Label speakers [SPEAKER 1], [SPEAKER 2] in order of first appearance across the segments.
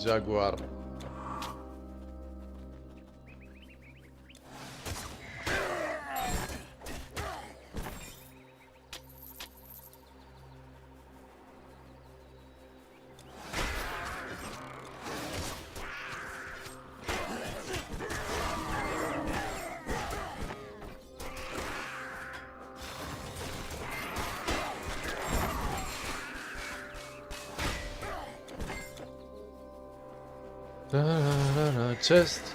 [SPEAKER 1] Jaguar. Chest.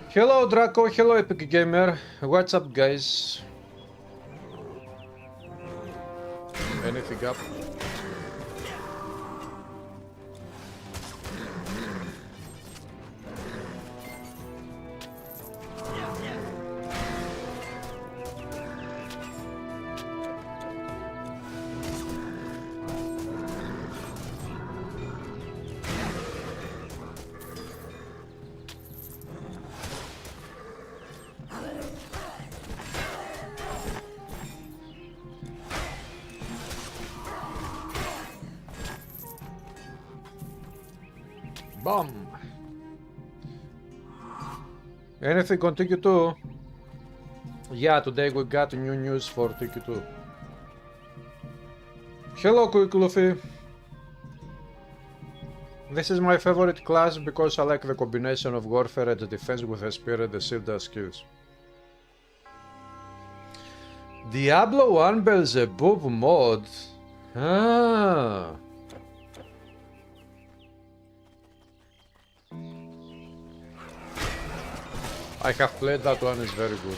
[SPEAKER 1] Hello Draco, hello Epic Gamer, what's up guys? Anything up? Bam! Anything on TQ2? Yeah, today we got new news for TQ2. Hello Quick Luffy. This is my favorite class because I like the combination of warfare and defense with the spear and the shield as skills. Diablo 1 Beelzebub mod. Ah. I have played that one, it's very good.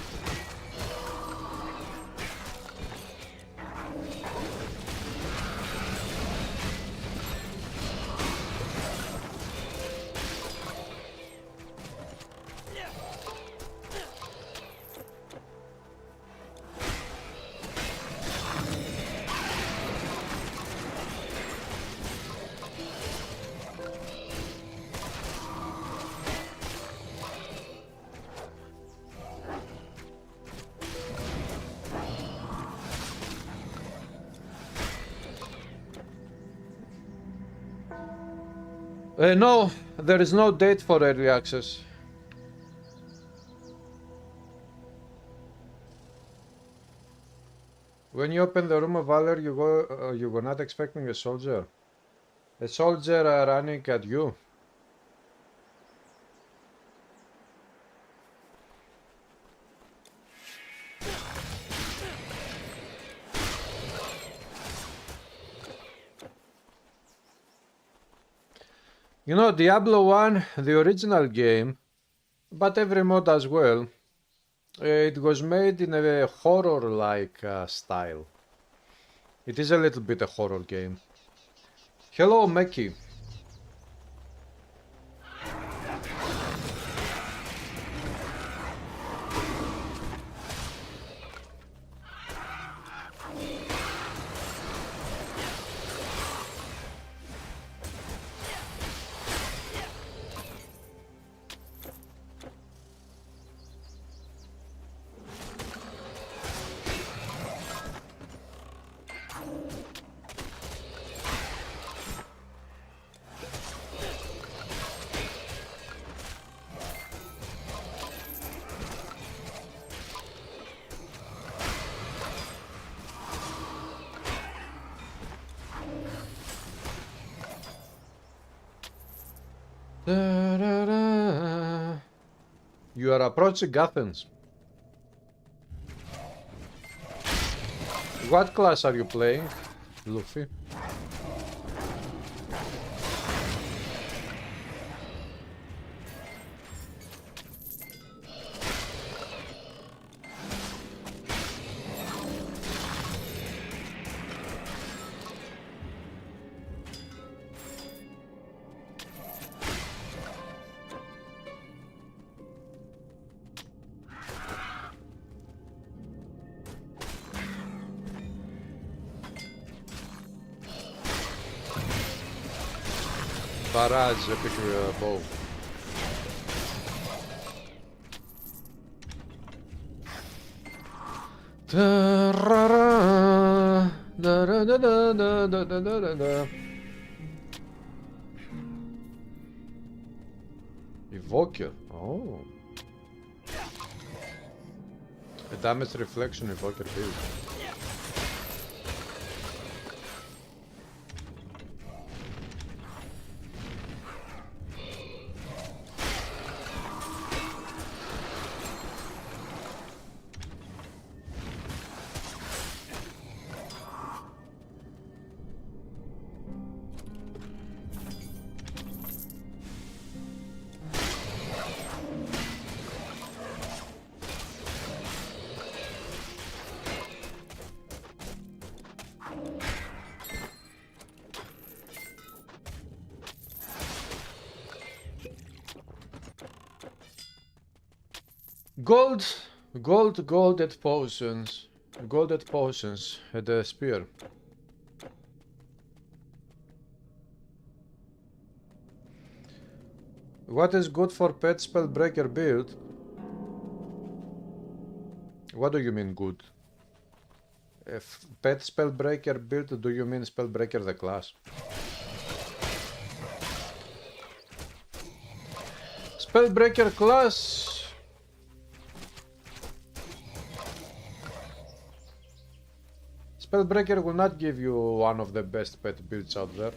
[SPEAKER 1] No, there is no date for early access. When you open the room of valor, you were not expecting a soldier. A soldier running at you. You know, Diablo 1, the original game, but every mod as well, it was made in a horror-like style. It is a little bit a horror game. Hello, Meki. You are approaching Athens. What class are you playing, Luffy? Barrage epic bow. Evoker. Oh. A damage reflection evoker build. Golded potions. Golded potions at the spear. What is good for pet spellbreaker build? What do you mean good? If pet spellbreaker build, do you mean spellbreaker the class? Spellbreaker class. Spellbreaker will not give you one of the best pet builds out there.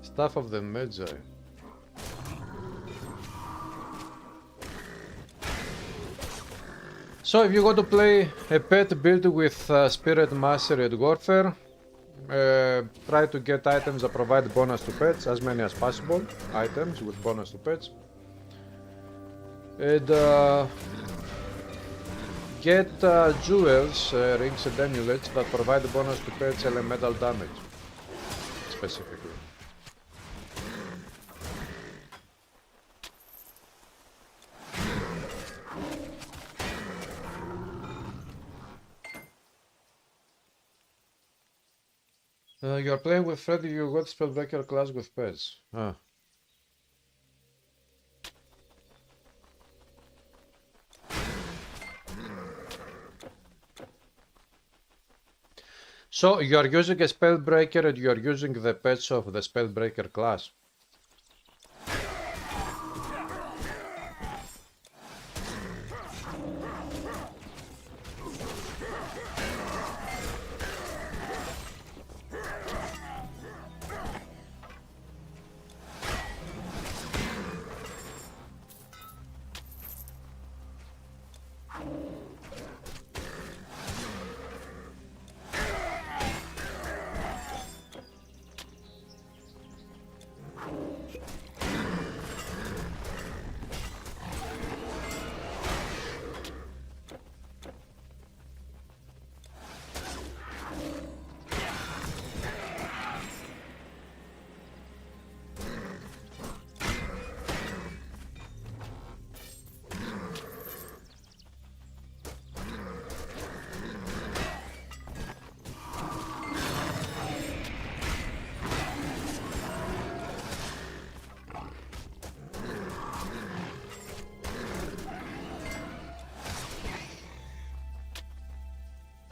[SPEAKER 1] Staff of the Magi. So if you want to play a pet build with Spirit Mastery and Warfare, try to get items that provide bonus to pets, as many as possible, items with bonus to pets. And get jewels, rings and amulets that provide bonus to pets elemental damage, specifically. You're playing with Freddy, you got Spellbreaker class with pets. Ah. So you're using a Spellbreaker and you're using the pets of the Spellbreaker class.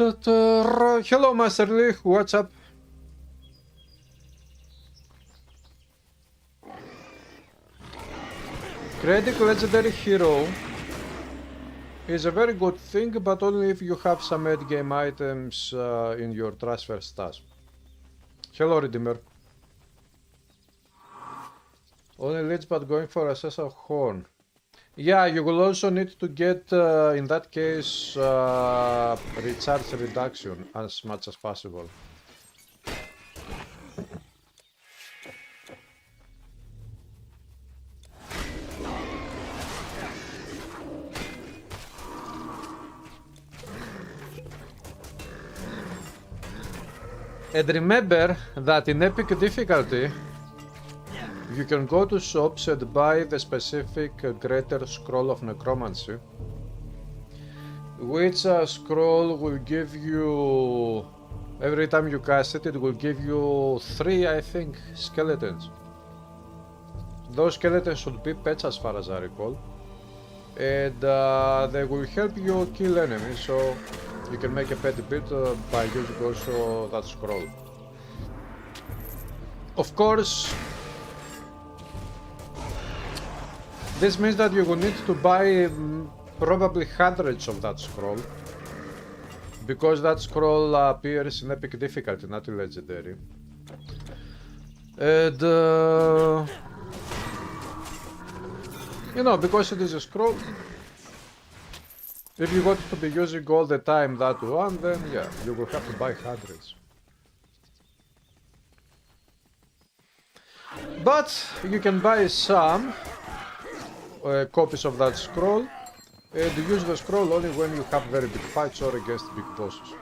[SPEAKER 1] Hello, Master Lee, what's up? Creating legendary hero is a very good thing, but only if you have some endgame items in your transfer stash. Hello, Redeemer. Only leads, but going for a Cesar Horn. Yeah, you will also need to get, in that case, recharge reduction as much as possible. And remember that in epic difficulty, you can go to shops and buy the specific Greater Scroll of Necromancy, which scroll will give you, every time you cast it, it will give you 3, I think, skeletons. Those skeletons should be pets as far as I recall, and they will help you kill enemies, so you can make a pet build by using also that scroll. Of course, this means that you will need to buy probably hundreds of that scroll, because that scroll appears in epic difficulty, not in legendary. And you know, because it is a scroll, if you want to be using all the time that one, then yeah, you will have to buy hundreds. But you can buy some copies of that scroll and use the scroll only when you have very big fights or against big bosses.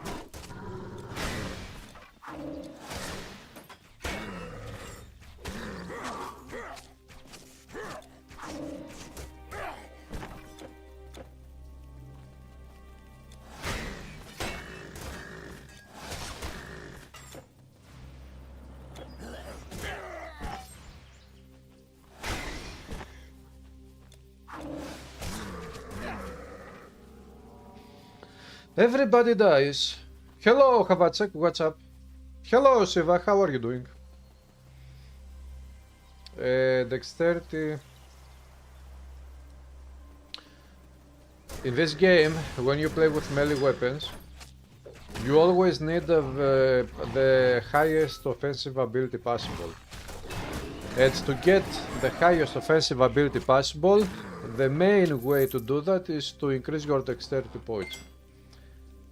[SPEAKER 1] Everybody dies. Hello, Havacek, what's up? Hello, Siva, how are you doing? Dexterity. In this game, when you play with melee weapons, you always need the highest offensive ability possible. And to get the highest offensive ability possible, the main way to do that is to increase your dexterity points.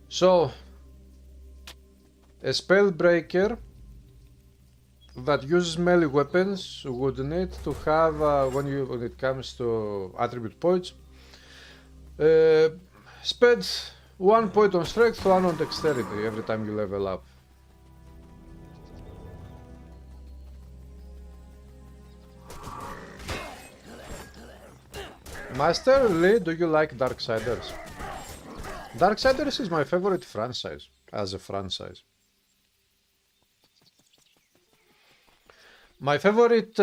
[SPEAKER 1] So, a spellbreaker that uses melee weapons would need to have, when it comes to attribute points, spend 1 point on strength, 1 on dexterity every time you level up. Master Lee, do you like Darksiders? Darksiders is my favorite franchise, as a franchise. My favorite,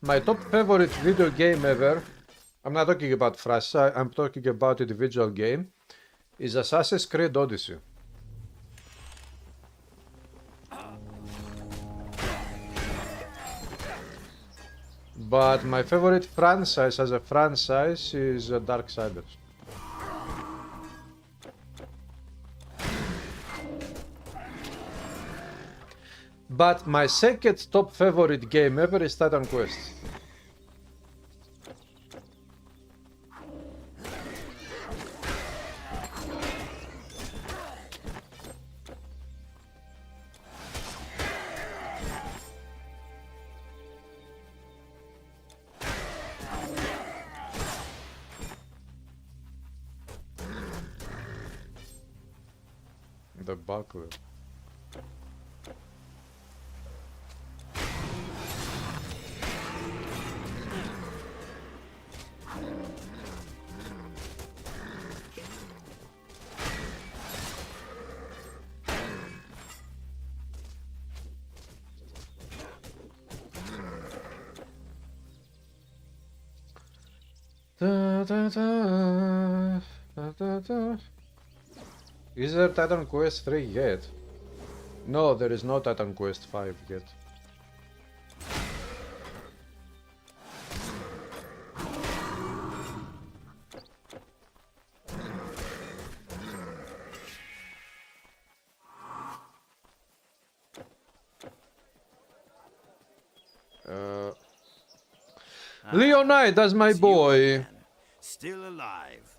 [SPEAKER 1] my top favorite video game ever, I'm not talking about franchise, I'm talking about individual game, is Assassin's Creed Odyssey. But my favorite franchise as a franchise is Darksiders. But my second top favorite game ever is Titan Quest. The buckler. Is there Titan Quest 3 yet? No, there is no Titan Quest 5 yet. Leonide, that's my boy.
[SPEAKER 2] Still alive.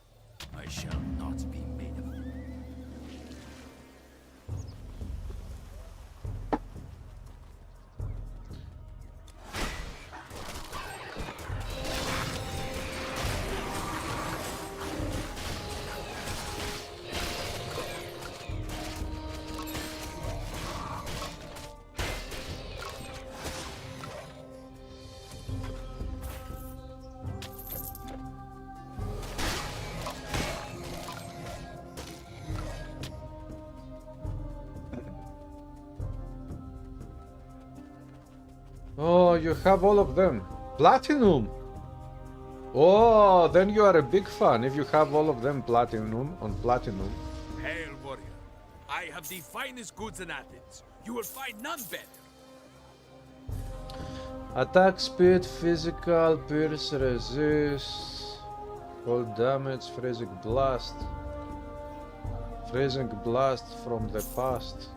[SPEAKER 2] I shall not be made of.
[SPEAKER 1] Oh, you have all of them. Platinum! Oh, then you are a big fan if you have all of them platinum on platinum.
[SPEAKER 2] Hail, warrior. I have the finest goods in Athens. You will find none better.
[SPEAKER 1] Attack speed, physical, pierce, resist, hold damage, freezing blast. Freezing blast from the past.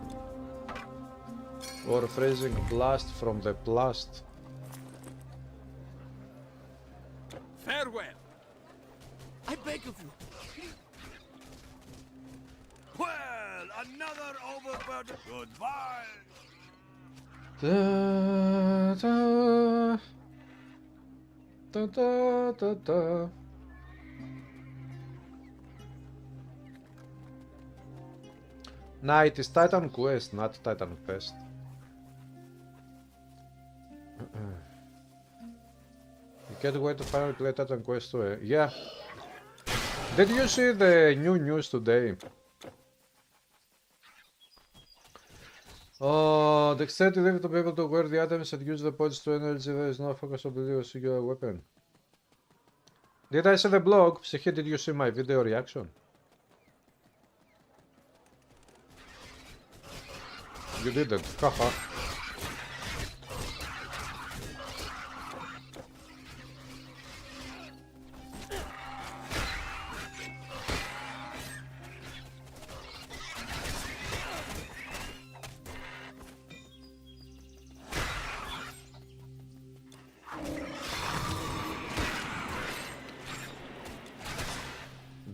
[SPEAKER 1] Or freezing blast from the blast.
[SPEAKER 2] Farewell. I beg of you. Well, another overburden. Goodbye.
[SPEAKER 1] Da, da, da, da, da, da. Nah, it is Titan Quest, not Titan Fest. You can't wait to finally play Titan Quest 2. Yeah. Did you see the new news today? Oh, the extent you to be able to wear the items and use the points to energy, there is no focus on the singular weapon. Did I see the blog? Psyche, did you see my video reaction? You didn't, haha.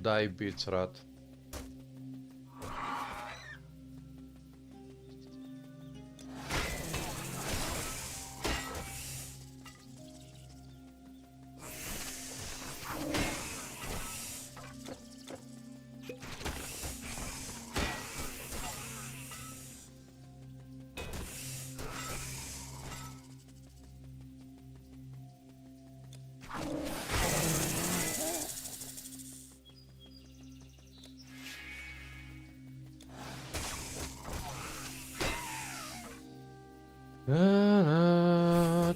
[SPEAKER 1] Die, bitch rat.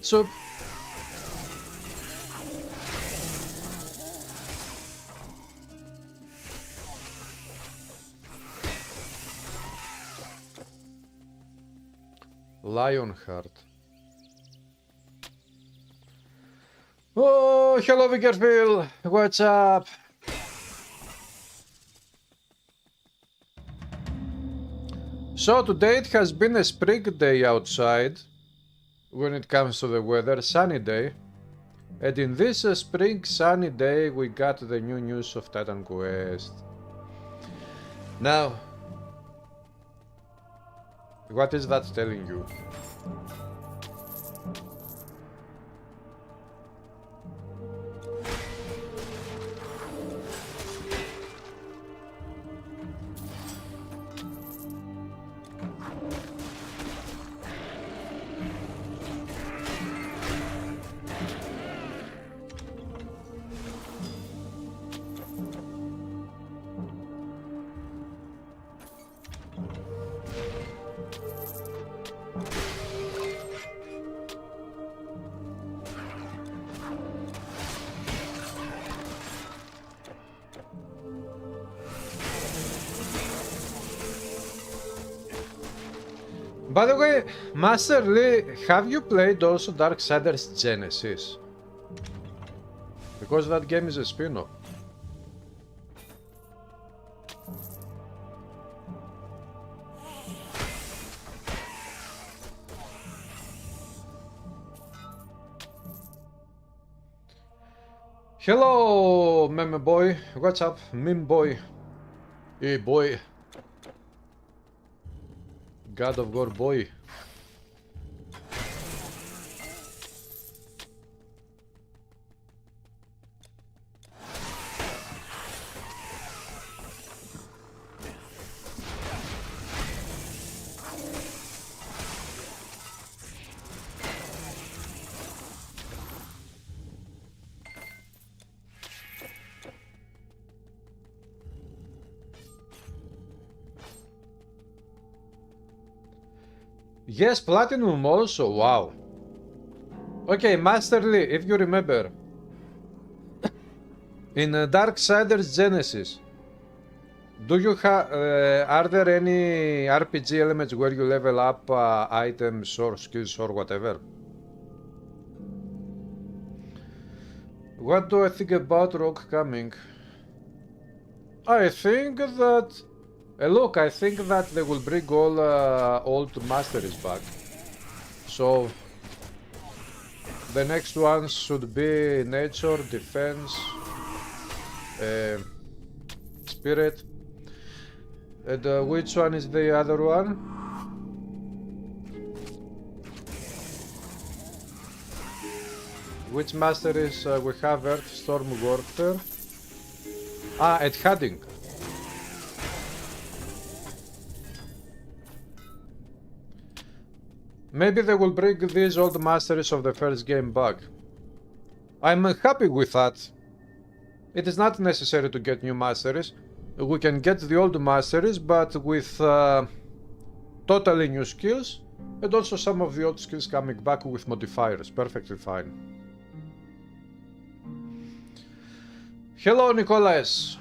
[SPEAKER 1] Soup. Lionheart. Oh, hello Vickerville. What's up? So today it has been a spring day outside. When it comes to the weather, sunny day. And in this spring sunny day we got the new news of Titan Quest. Now, what is that telling you? By the way, Master Lee, have you played also Darksiders Genesis? Because that game is a spin-off. Hello, meme boy. What's up, meme boy? Hey, boy. God of War boy. Yes, Platinum also, wow. Okay, Masterly, if you remember, in Darksiders Genesis, do you have? Are there any RPG elements where you level up items or skills or whatever? What do I think about Rogue coming? I think that. Look, I think that they will bring all old masteries back. So the next ones should be nature, defense, spirit. And which one is the other one? Which masteries we have? Earth, Storm, Warfare. And Hunting. Maybe they will bring these old masteries of the first game back. I'm happy with that. It is not necessary to get new masteries. We can get the old masteries, but with totally new skills, and also some of the old skills coming back with modifiers. Perfectly fine. Hello, Nikolaos.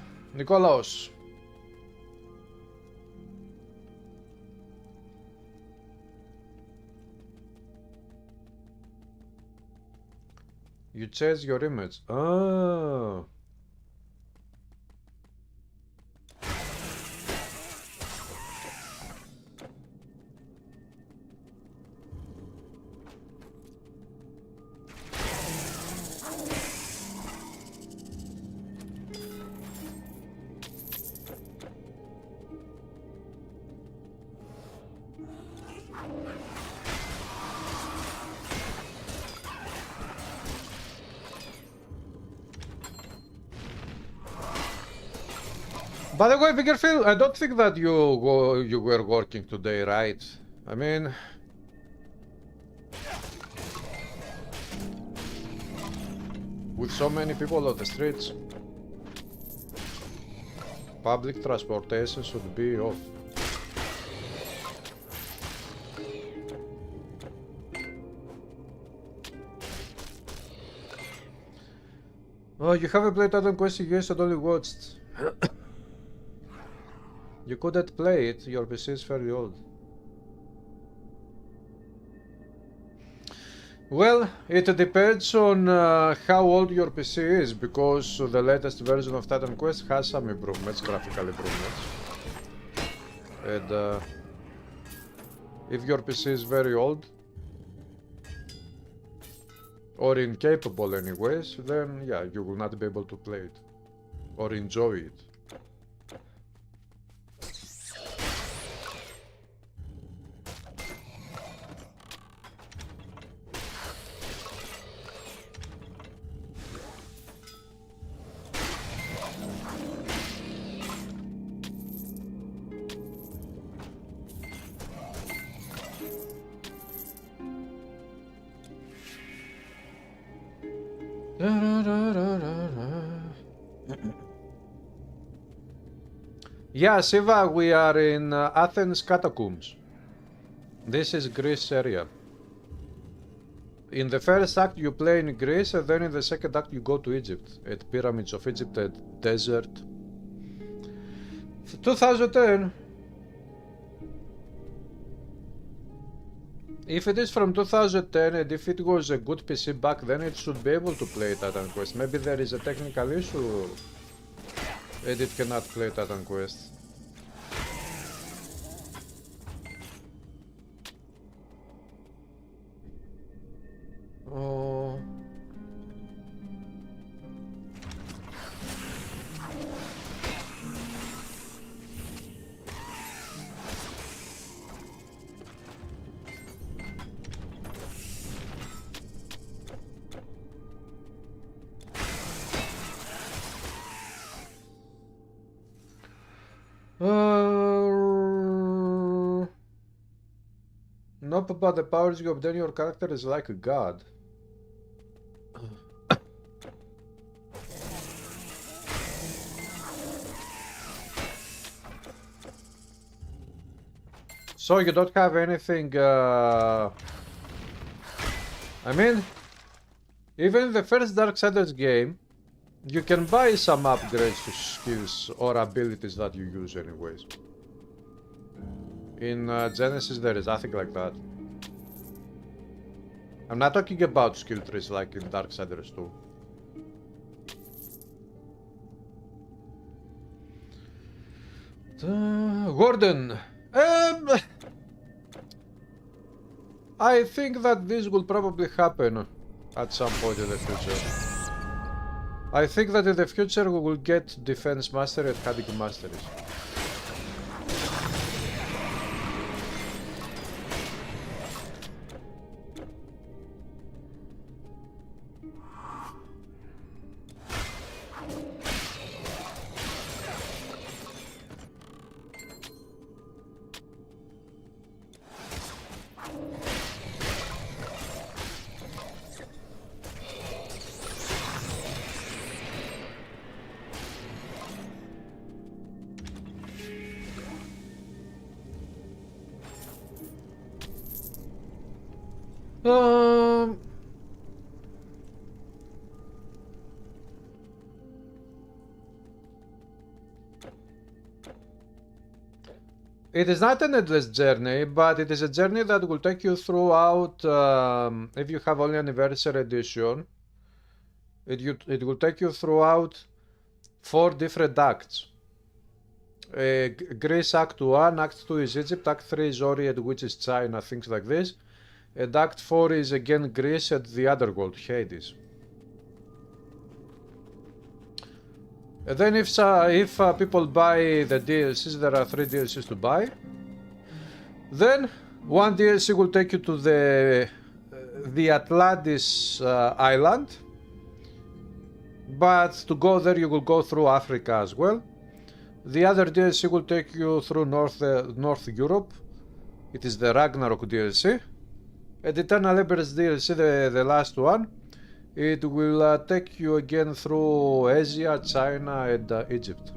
[SPEAKER 1] You change your image. Oh. By the way, Biggerfield, I don't think that you were working today, right? I mean, with so many people on the streets, public transportation should be off. Oh, you haven't played Dragon Quest years and only watched. You couldn't play it, your PC is very old. Well, it depends on how old your PC is, because the latest version of Titan Quest has some improvements, graphical improvements. And if your PC is very old, or incapable anyways, then yeah, you will not be able to play it, or enjoy it. Yeah, Siva, we are in Athens catacombs. This is Greece area. In the first act you play in Greece, and then in the second act you go to Egypt, at Pyramids of Egypt, at desert. 2010. If it is from 2010 and if it was a good PC back then, it should be able to play Titan Quest. Maybe there is a technical issue and it cannot play Titan Quest. Oh. Nope, but the powers you obtain your character is like a god. So you don't have anything, I mean, Even the first Darksiders game, you can buy some upgrades to skills or abilities that you use anyways. In Genesis there is nothing like that. I'm not talking about skill trees like in Darksiders 2. Gordon, I think that this will probably happen at some point in the future. I think that in the future we will get Defense Mastery and Hunting Masteries. It is not an endless journey, but it is a journey that will take you throughout, if you have only Anniversary Edition, it will take you throughout 4 different acts. Greece Act 1, Act 2 is Egypt, Act 3 is Orient, which is China, things like this. And Act 4 is again Greece and the other world, Hades. And then if people buy the DLCs, there are 3 DLCs to buy. Then one DLC will take you to the Atlantis island. But to go there you will go through Africa as well. The other DLC will take you through North Europe. It is the Ragnarok DLC. And Eternal Emperor's DLC, the last one, it will take you again through Asia, China and Egypt.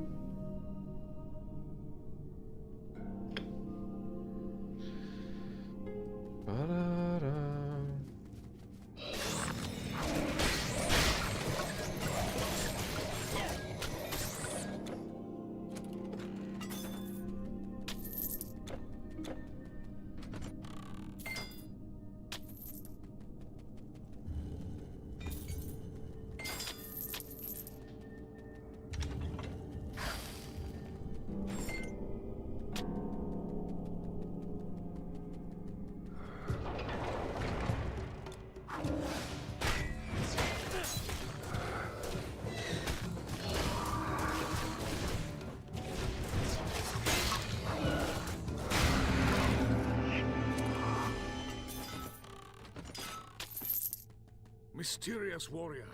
[SPEAKER 2] Mysterious warrior.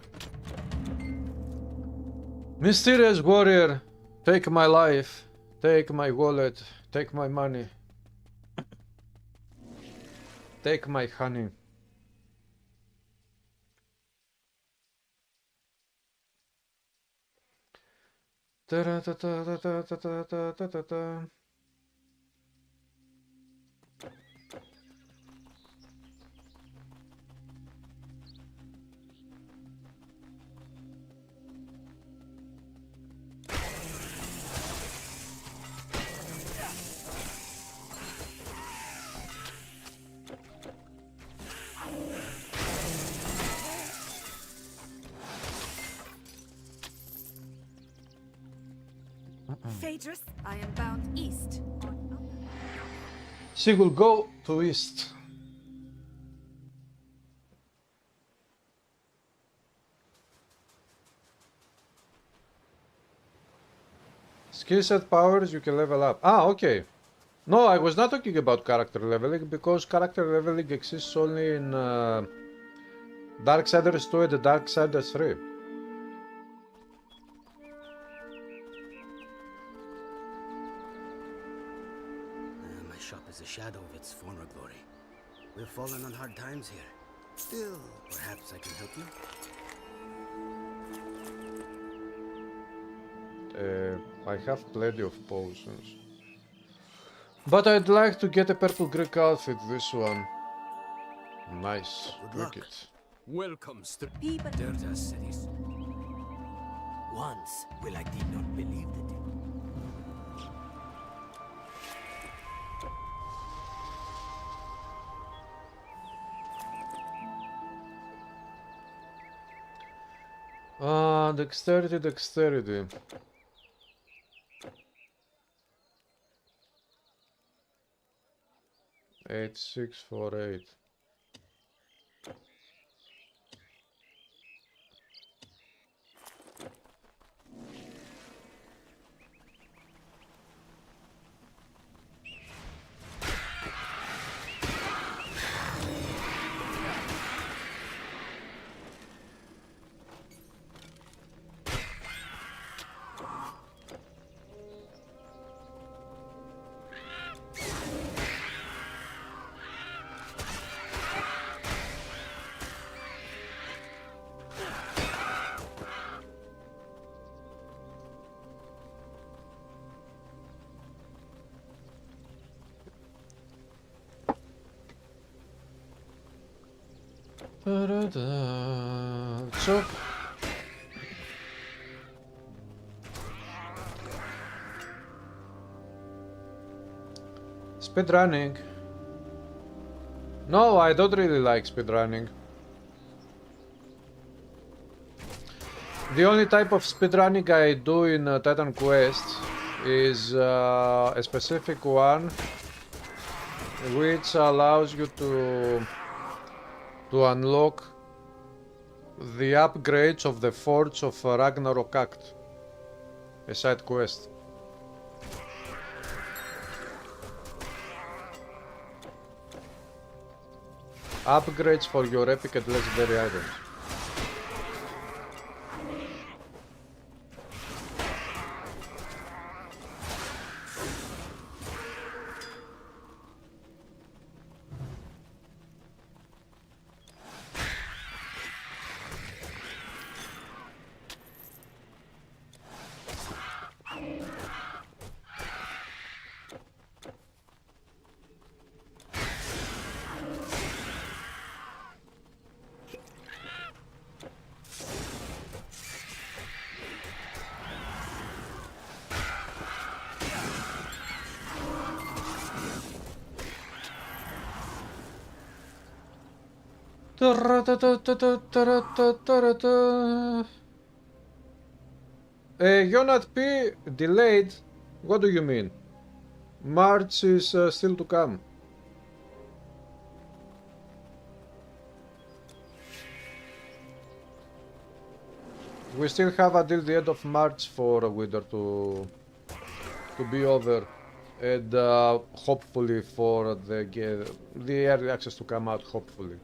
[SPEAKER 1] Mysterious warrior, take my life, take my wallet, take my money, take my honey.
[SPEAKER 3] Phaedrus, I am bound east.
[SPEAKER 1] She will go to east. Skill set powers you can level up. Ah, okay. No, I was not talking about character leveling because character leveling exists only in Darksiders 2 and Darksiders 3.
[SPEAKER 4] My shop is a shadow of its former glory. We've fallen on hard times here. Still, perhaps I can help you?
[SPEAKER 1] I have plenty of potions. But I'd like to get a purple Greek outfit, this one. Nice.
[SPEAKER 4] Good luck.
[SPEAKER 1] Look it.
[SPEAKER 2] Welcome,
[SPEAKER 3] People.
[SPEAKER 2] Dirta cities.
[SPEAKER 4] Once, will I did not believe it.
[SPEAKER 1] Dexterity, dexterity. Eight, 6, 4, 8. So, speedrunning. No, I don't really like speedrunning. The only type of speedrunning I do in Titan Quest is a specific one which allows you to unlock the upgrades of the Forge of Ragnarok Act, a side quest. Upgrades for your epic and legendary items. Jonath P. delayed? What do you mean? March is still to come. We still have until the end of March for winter to be over, and hopefully for the early access to come out. Hopefully.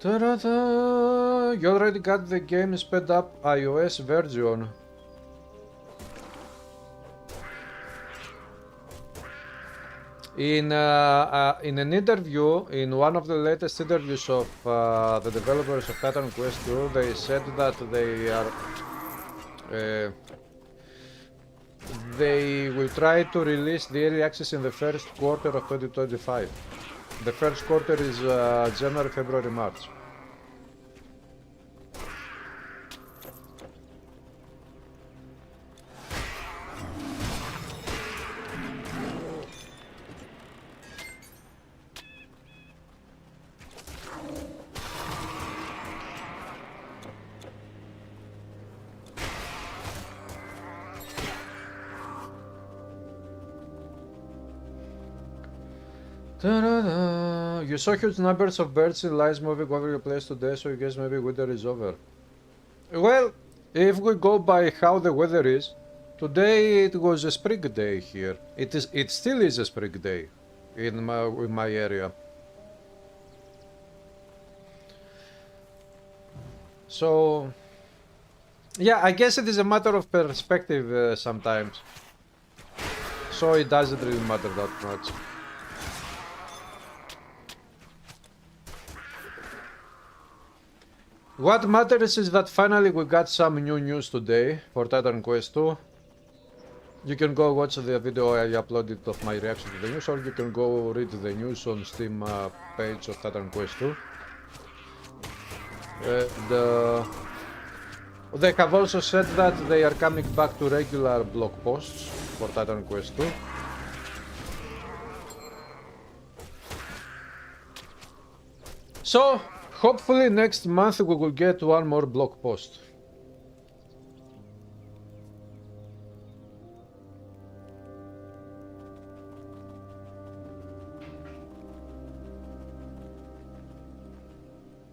[SPEAKER 1] Ta-da-da! You already got the game sped up iOS version. In an interview, in one of the latest interviews of the developers of Titan Quest 2, they said that they will try to release the early access in the first quarter of 2025. The first quarter is January, February, March. Ta-da-da. You saw huge numbers of birds and lights moving over your place today, so you guess maybe winter is over. Well, if we go by how the weather is, today it was a spring day here. It still is a spring day in my area. So yeah, I guess it is a matter of perspective sometimes. So it doesn't really matter that much. What matters is that finally we got some new news today for Titan Quest 2. You can go watch the video I uploaded of my reaction to the news, or you can go read the news on Steam page of Titan Quest 2. They have also said that they are coming back to regular blog posts for Titan Quest 2. So, hopefully next month we will get one more blog post.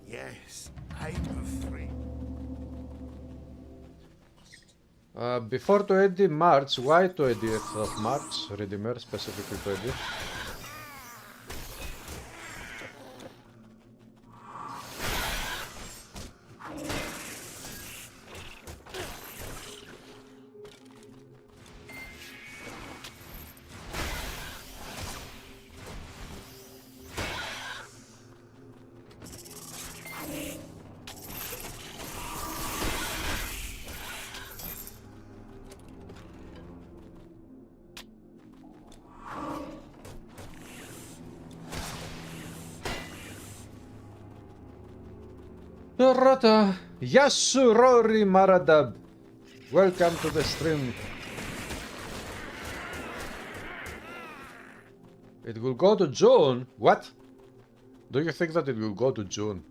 [SPEAKER 2] Yes, I'm free.
[SPEAKER 1] Before 20 March, why 20th of March, Redeemer, specifically 20? Rata, Yasurori Maradab. Welcome to the stream. It will go to June? What? Do you think that it will go to June?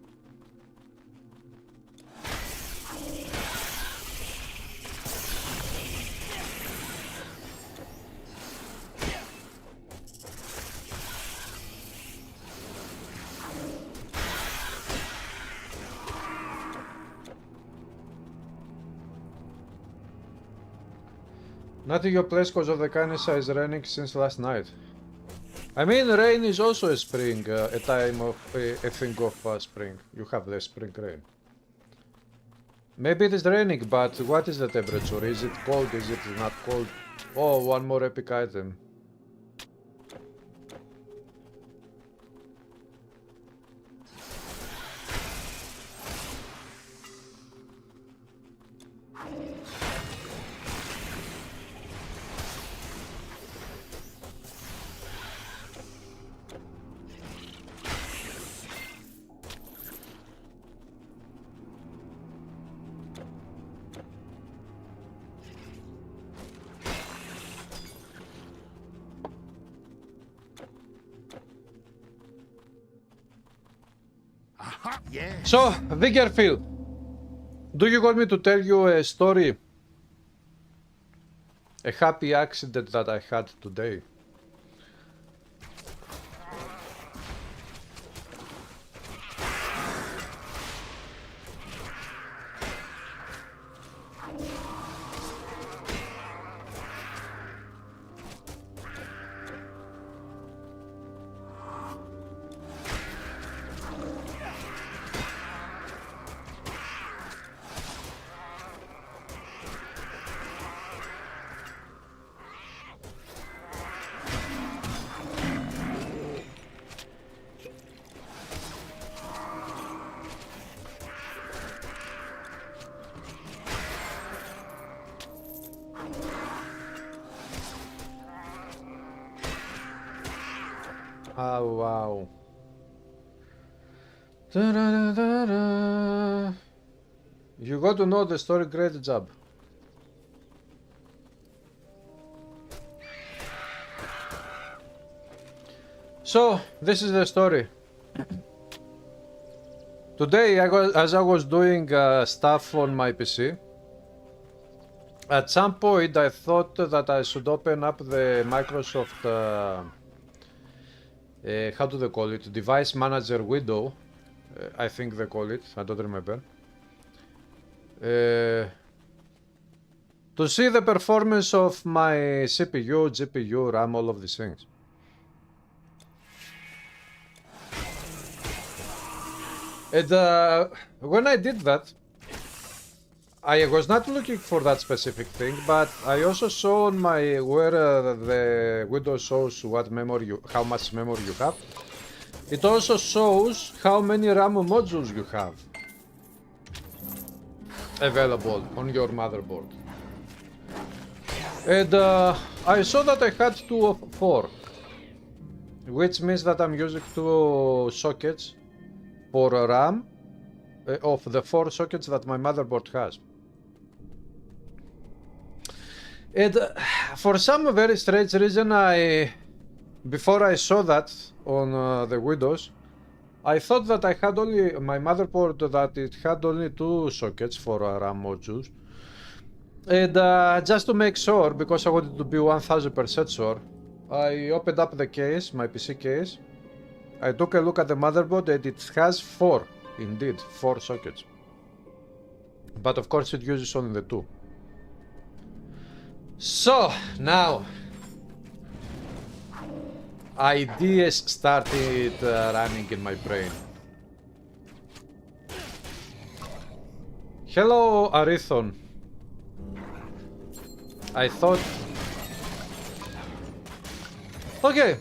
[SPEAKER 1] Not in your place because of the kindness is raining since last night. I mean, rain is also a spring, a time of a thing of spring. You have the spring rain. Maybe it is raining, but what is the temperature? Is it cold? Is it not cold? Oh, one more epic item.
[SPEAKER 2] Yes.
[SPEAKER 1] So, Viggerfield, do you want me to tell you a story? A happy accident that I had today. Oh, wow. Da-da-da-da-da. You got to know the story, great job. So, this is the story. Today, as I was doing stuff on my PC, at some point I thought that I should open up the Microsoft how do they call it? Device manager window, I think they call it, I don't remember. To see the performance of my CPU, GPU, RAM, all of these things. And when I did that, I was not looking for that specific thing, but I also saw on my where the window shows what memory how much memory you have. It also shows how many RAM modules you have available on your motherboard. And I saw that I had 2 of 4, which means that I'm using 2 sockets for RAM of the 4 sockets that my motherboard has. And for some very strange reason, before I saw that on the Windows, I thought that I had only my motherboard, that it had only 2 sockets for RAM modules. And just to make sure, because I wanted to be 1000% sure, I opened up the case, my PC case. I took a look at the motherboard and it has 4, indeed, 4 sockets. But of course it uses only the 2. So, now, ideas started running in my brain. Hello, Arithon. I thought... Okay,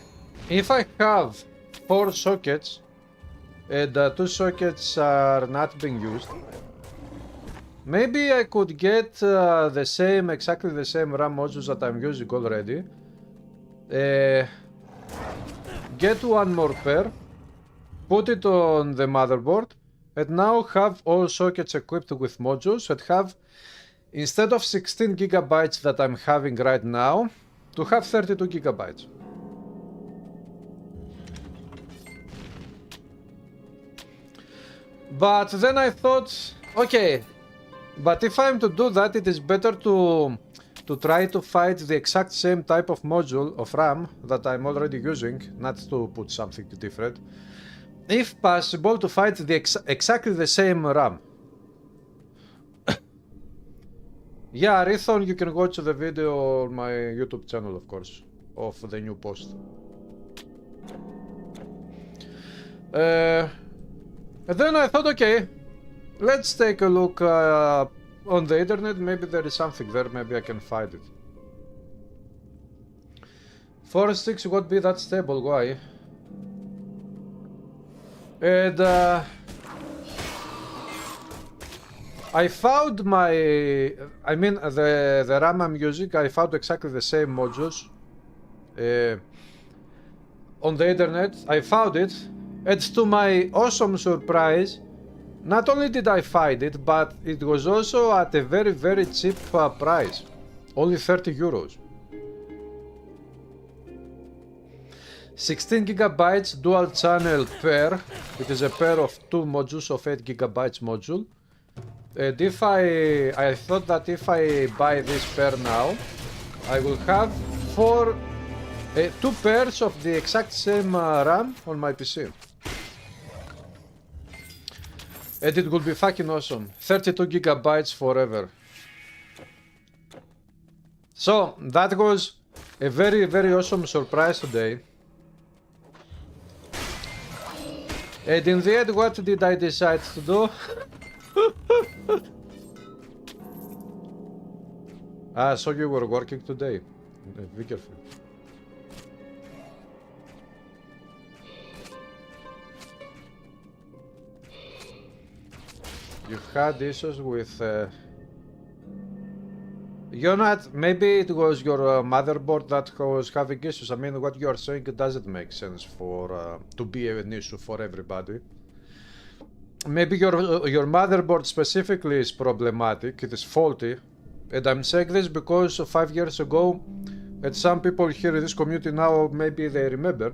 [SPEAKER 1] if I have 4 sockets and 2 sockets are not being used, maybe I could get exactly the same RAM modules that I'm using already. Get 1 more pair, put it on the motherboard, and now have all sockets equipped with modules and have, instead of 16 gigabytes that I'm having right now, to have 32 gigabytes. But then I thought, okay, but if I'm to do that, it is better to try to find the exact same type of module of RAM that I'm already using, not to put something different. If possible, to find the exactly the same RAM. Yeah, Rithon, you can watch the video on my YouTube channel, of course, of the new post. And then I thought, okay, let's take a look on the internet. Maybe there is something there, maybe I can find it. 4.6 won't be that stable, why? And I found the RAM I'm using, I found exactly the same modules on the internet. I found it, and to my awesome surprise, not only did I find it, but it was also at a very, very cheap price. Only 30 euros. 16 gigabytes dual channel pair. It is a pair of 2 modules of 8 gigabytes module. And if I thought that if I buy this pair now, I will have 2 pairs of the exact same RAM on my PC. And it will be fucking awesome. 32 gigabytes forever. So, that was a very, very awesome surprise today. And in the end, what did I decide to do? So you were working today. Be careful. You had issues with... You're not... Maybe it was your motherboard that was having issues. I mean, what you are saying doesn't make sense for to be an issue for everybody. Maybe your motherboard specifically is problematic. It is faulty. And I'm saying this because 5 years ago, and some people here in this community now, maybe they remember,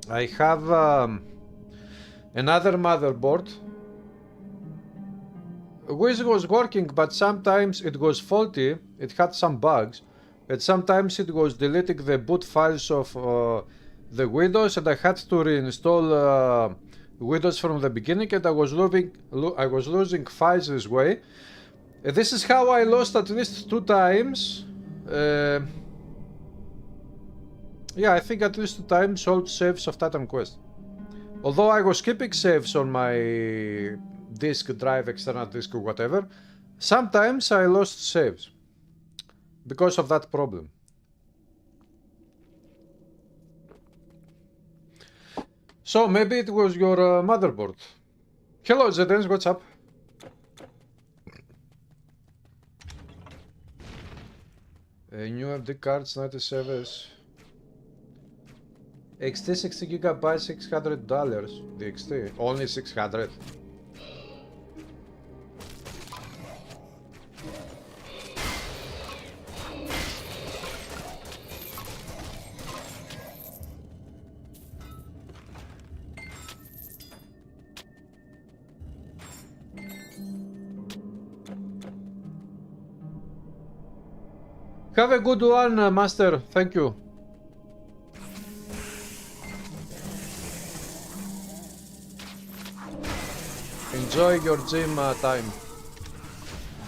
[SPEAKER 1] I have another motherboard which was working, but sometimes it was faulty, it had some bugs, and sometimes it was deleting the boot files of the Windows, and I had to reinstall Windows from the beginning, and I was losing files this way. This is how I lost at least 2 times. Yeah, I think at least 2 times old saves of Titan Quest. Although I was keeping saves on my disk drive, external disk or whatever, sometimes I lost saves because of that problem. So maybe it was your motherboard. Hello Zedens, what's up? New AMD cards, 97s. XT 60GB, $600. The XT, only 600. Have a good one, Master. Thank you. Enjoy your gym time.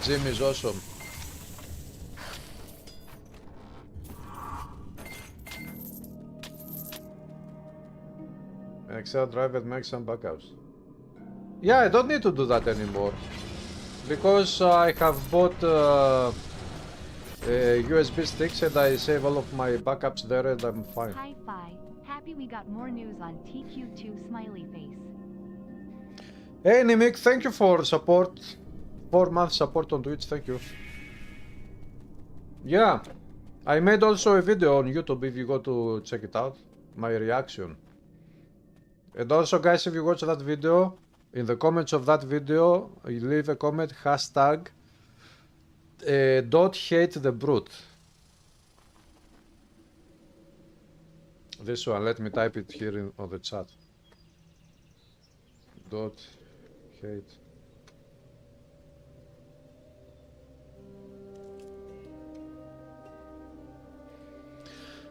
[SPEAKER 1] Gym is awesome. Excel drive and make some backups. Yeah, I don't need to do that anymore. Because I have bought USB sticks and I save all of my backups there and I'm fine.
[SPEAKER 5] Hi-fi. Happy we got more news on TQ2 smiley face.
[SPEAKER 1] Hey Nimic, thank you for support. 4-month support on Twitch, thank you. Yeah, I made also a video on YouTube if you go to check it out. My reaction. And also guys, if you watch that video, in the comments of that video, you leave a comment, hashtag don't hate the brute. This one, let me type it here on the chat. Don't hate.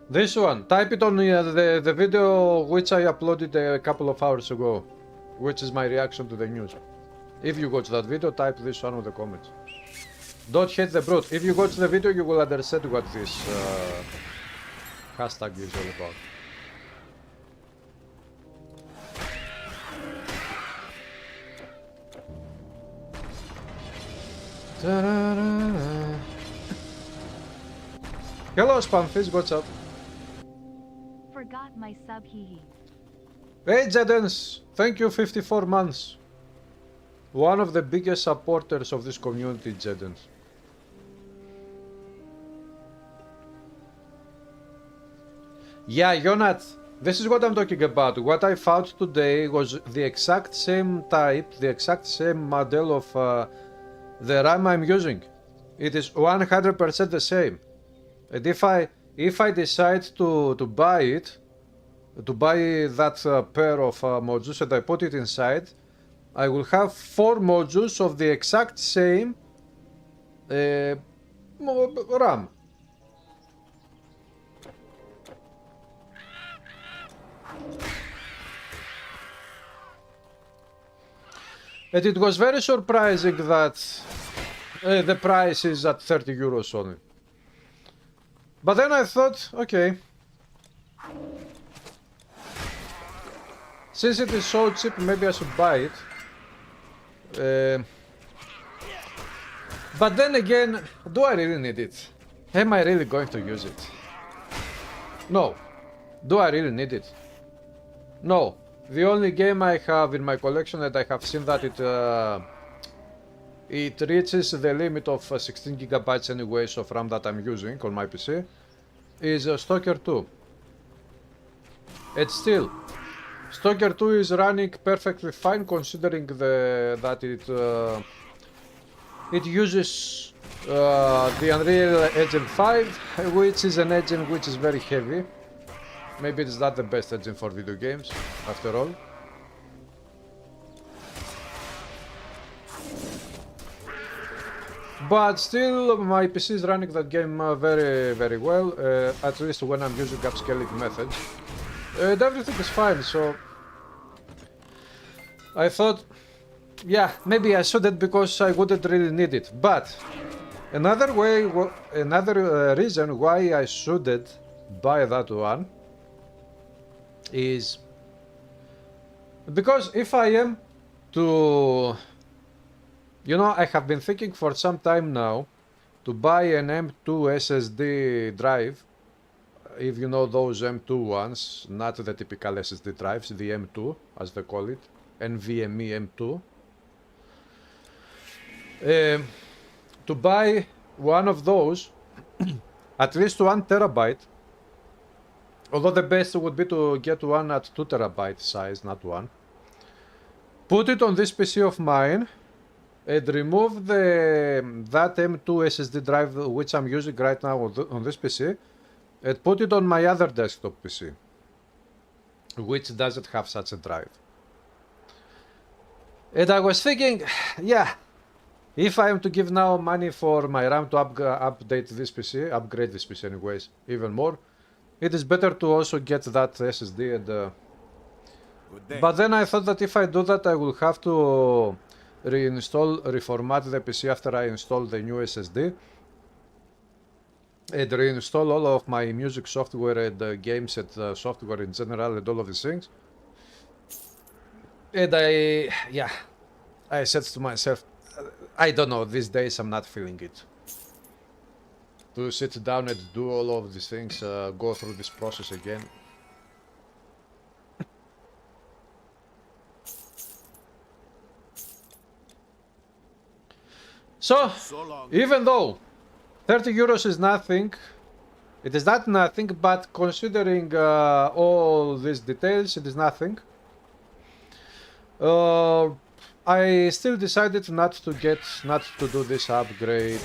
[SPEAKER 1] This one, type it on the video which I uploaded a couple of hours ago, which is my reaction to the news. If you watch that video, type this one in the comments. Don't hate the brute. If you watch the video, you will understand what this hashtag is all about. Hello Spamfish, what's up?
[SPEAKER 5] Forgot my sub hee.
[SPEAKER 1] Hey Jadens, thank you 54 months. One of the biggest supporters of this community, Jadens. Yeah, Jonat, this is what I'm talking about. What I found today was the exact same type, the exact same model of the RAM I'm using. It is 100% the same. And if I decide to buy it, to buy that pair of modules and I put it inside, I will have 4 modules of the exact same RAM. And it was very surprising that the price is at 30 euros only. But then I thought, okay, since it is so cheap, maybe I should buy it. But then again, do I really need it? Am I really going to use it? No. Do I really need it? No. The only game I have in my collection that I have seen that it reaches the limit of 16 gigabytes anyways of RAM that I'm using on my PC is Stalker 2. And still, Stalker 2 is running perfectly fine considering that it uses the Unreal Engine 5, which is an engine which is very heavy. Maybe it's not the best engine for video games, after all. But still, my PC is running that game very, very well, at least when I'm using upscaling methods. and everything is fine. So I thought, yeah, maybe I shouldn't because I wouldn't really need it. But another reason why I shouldn't buy that one is because if I am to, you know, I have been thinking for some time now to buy an M2 SSD drive, if you know those M2 ones, not the typical SSD drives, the M2 as they call it, NVMe M2. To buy one of those, at least 1 terabyte, although the best would be to get one at 2 terabyte size, not one. Put it on this PC of mine and remove that M2 SSD drive which I'm using right now on this PC and put it on my other desktop PC, which doesn't have such a drive. And I was thinking, yeah, if I am to give now money for my RAM to upgrade this PC anyways, even more, it is better to also get that SSD and but then I thought that if I do that I will have to reformat the PC after I install the new SSD and reinstall all of my music software and games and software in general and all of these things. And I said to myself, I don't know, these days I'm not feeling it. To sit down and do all of these things, go through this process again. So, even though 30 euros is nothing, it is not nothing, but considering all these details, it is nothing. I still decided not to do this upgrade.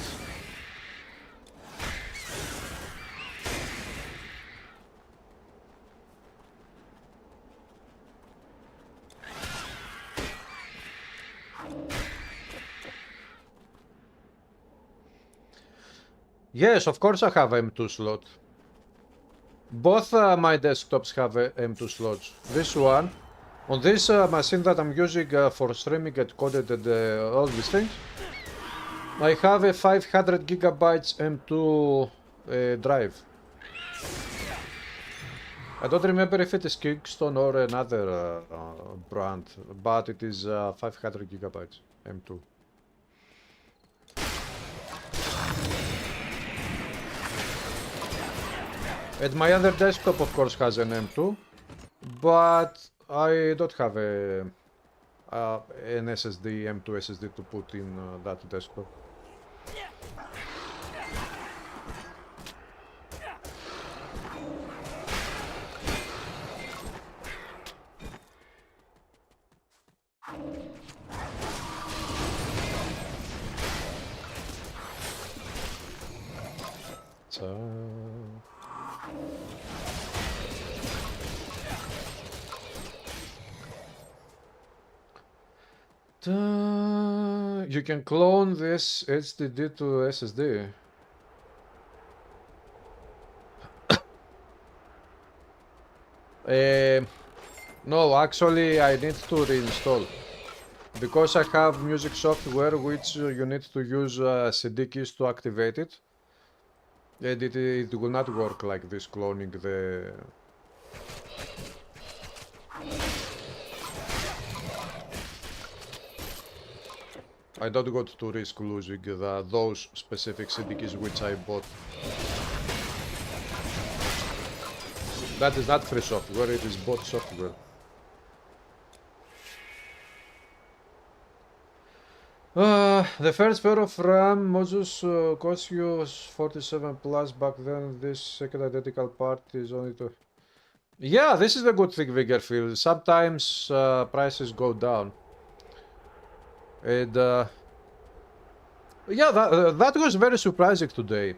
[SPEAKER 1] Yes, of course I have M2 slot. Both my desktops have M2 slots. This one, on this machine that I'm using for streaming and coded and all these things, I have a 500 gigabytes M2 drive. I don't remember if it is Kingston or another brand, but it is 500 gigabytes M2. And my other desktop of course has an M2, but I don't have an SSD, M2 SSD to put in that desktop. So you can clone this HDD to SSD. No, actually I need to reinstall. Because I have music software which you need to use CD keys to activate it. And it will not work like this, cloning the... I don't want to risk losing those specific CD keys which I bought. That is not free software, it is bought software. The first pair of RAM modules cost you 47 plus back then. This second identical part is only to... Yeah, this is the good thing, Viggerfield. Sometimes prices go down. And yeah, that was very surprising today.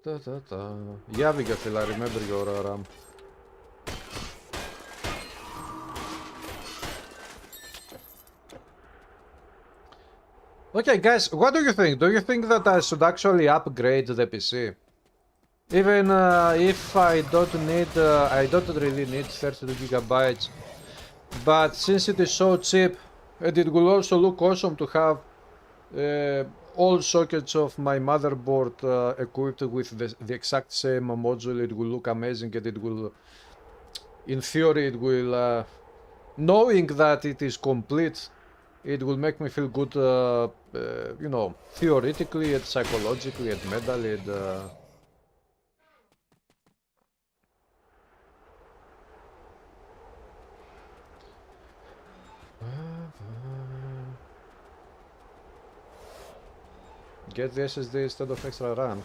[SPEAKER 1] Yeah, Vigafil, I remember your RAM. Okay, guys, what do you think? Do you think that I should actually upgrade the PC? Even if I don't really need 32 gigabytes, but since it is so cheap, and it will also look awesome to have all sockets of my motherboard equipped with the exact same module, it will look amazing, and it will, in theory, it will, knowing that it is complete, it will make me feel good, you know, theoretically and psychologically and mentally and... Get the SSD instead of extra RAM.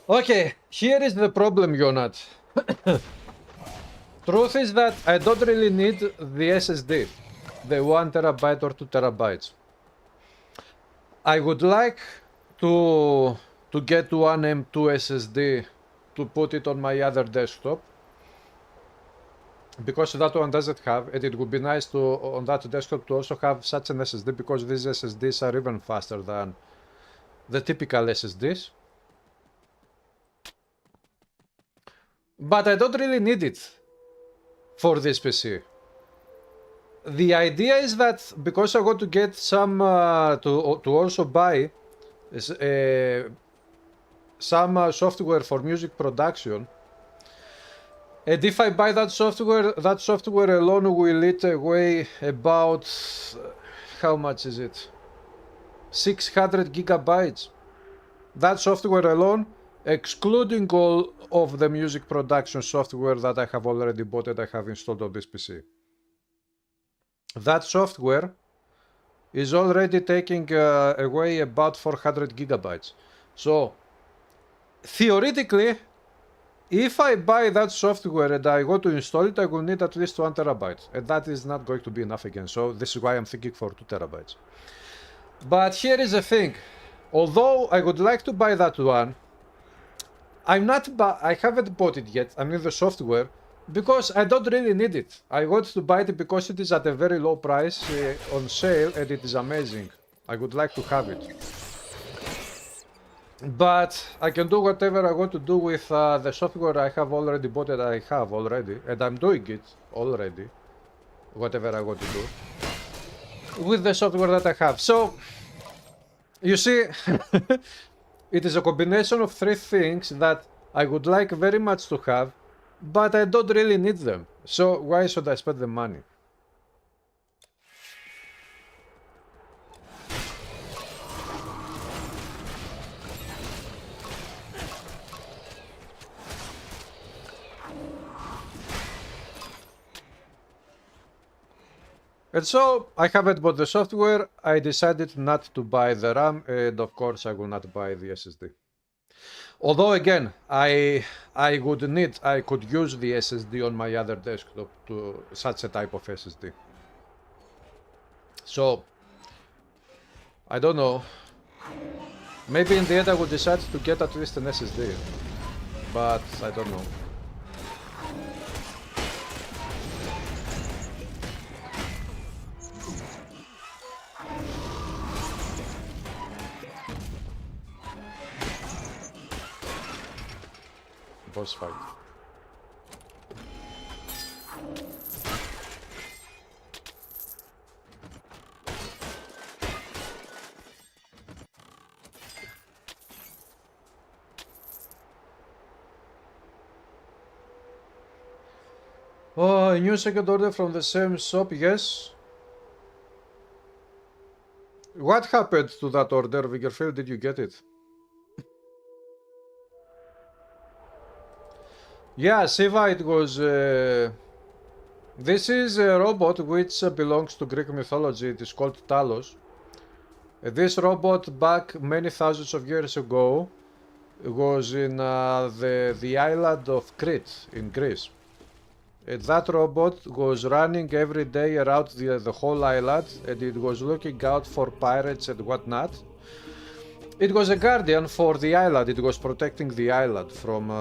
[SPEAKER 1] Okay, here is the problem, Jonat. Truth is that I don't really need the SSD, the 1 terabyte or 2 terabytes. I would like to get one M2 SSD to put it on my other desktop, because that one doesn't have, and it would be nice to on that desktop to also have such an SSD, because these SSDs are even faster than the typical SSDs. But I don't really need it for this PC. The idea is that because I want to get some to also buy some software for music production, and if I buy that software alone will eat away about, how much is it? 600 gigabytes. That software alone, excluding all of the music production software that I have already bought and I have installed on this PC. That software is already taking away about 400 gigabytes. So, theoretically, if I buy that software and I go to install it, I will need at least 1 terabyte. And that is not going to be enough again. So this is why I'm thinking for 2 terabytes. But here is the thing. Although I would like to buy that one, I haven't bought it yet. I mean the software, because I don't really need it. I want to buy it because it is at a very low price on sale and it is amazing. I would like to have it. But I can do whatever I want to do with the software I have already bought and and I'm doing it already, whatever I want to do, with the software that I have. So, you see, it is a combination of 3 things that I would like very much to have, but I don't really need them. So, why should I spend the money? And so, I haven't bought the software, I decided not to buy the RAM, and of course I will not buy the SSD. Although again, I could use the SSD on my other desktop to such a type of SSD. So, I don't know, maybe in the end I will decide to get at least an SSD, but I don't know. Boss fight. Oh, a new second order from the same shop, yes. What happened to that order, Viggerfield? Did you get it? Yeah, Siva, it was... this is a robot which belongs to Greek mythology. It is called Talos. This robot, back many thousands of years ago, was in the island of Crete in Greece. That robot was running every day around the whole island, and it was looking out for pirates and whatnot. It was a guardian for the island. It was protecting the island from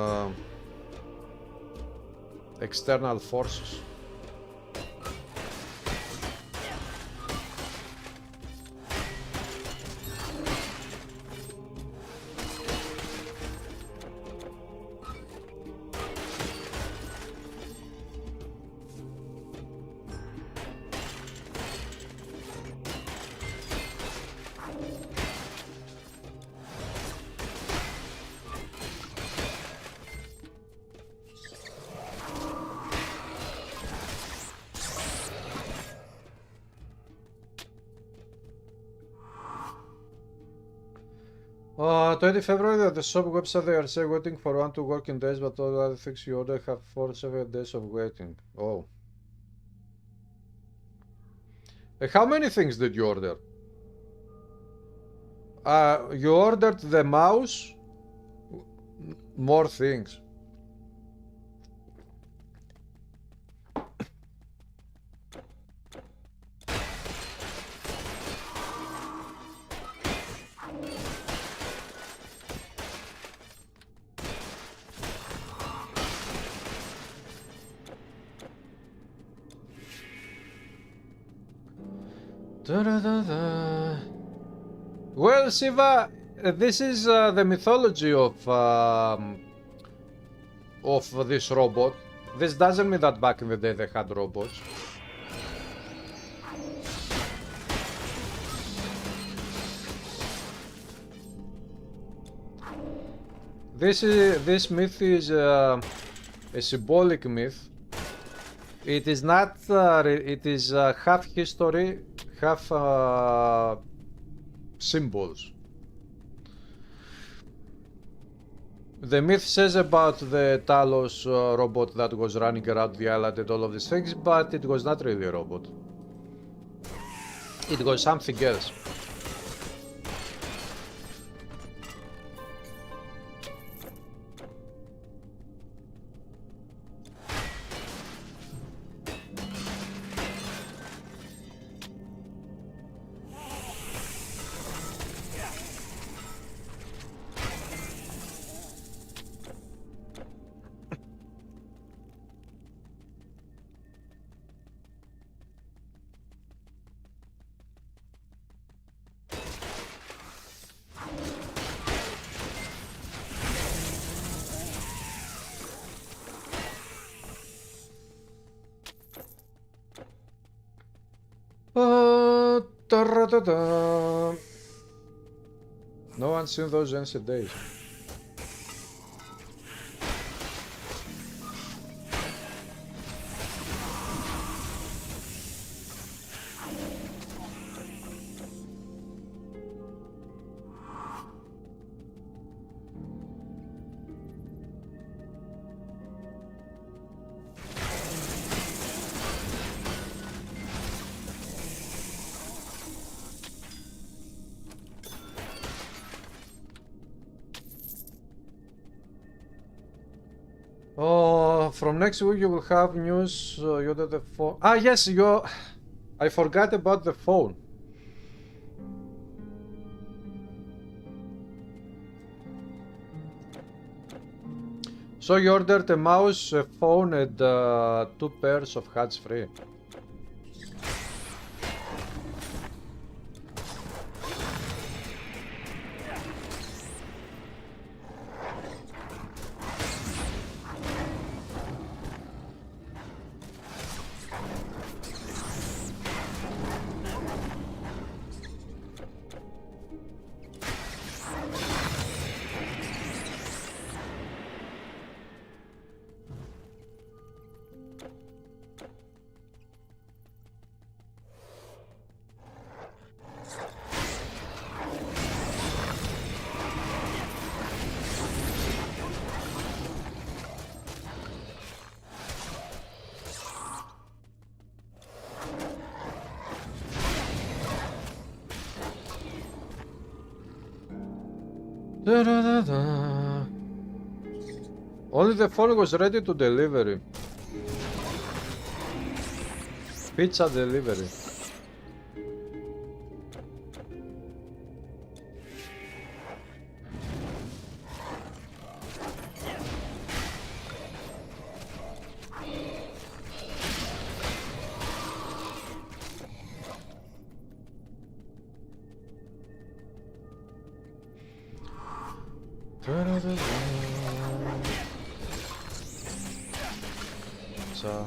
[SPEAKER 1] external forces. '20 February at the shop website they are saying waiting for 1 to working days, but all other things you order have 4-7 days of waiting. Oh. How many things did you order? You ordered the mouse? More things. Well, Siva, this is the mythology of this robot. This doesn't mean that back in the day they had robots. This myth is a symbolic myth. It is not. It is half history, half symbols. The myth says about the Talos robot that was running around the island and all of these things, but it was not really a robot. It was something else. No one's seen those ancient days. From next week you will have news. You order the phone. Ah, yes, you. I forgot about the phone. So you ordered a mouse, a phone, and 2 pairs of hands-free. Only the phone was ready to delivery. Pizza delivery. So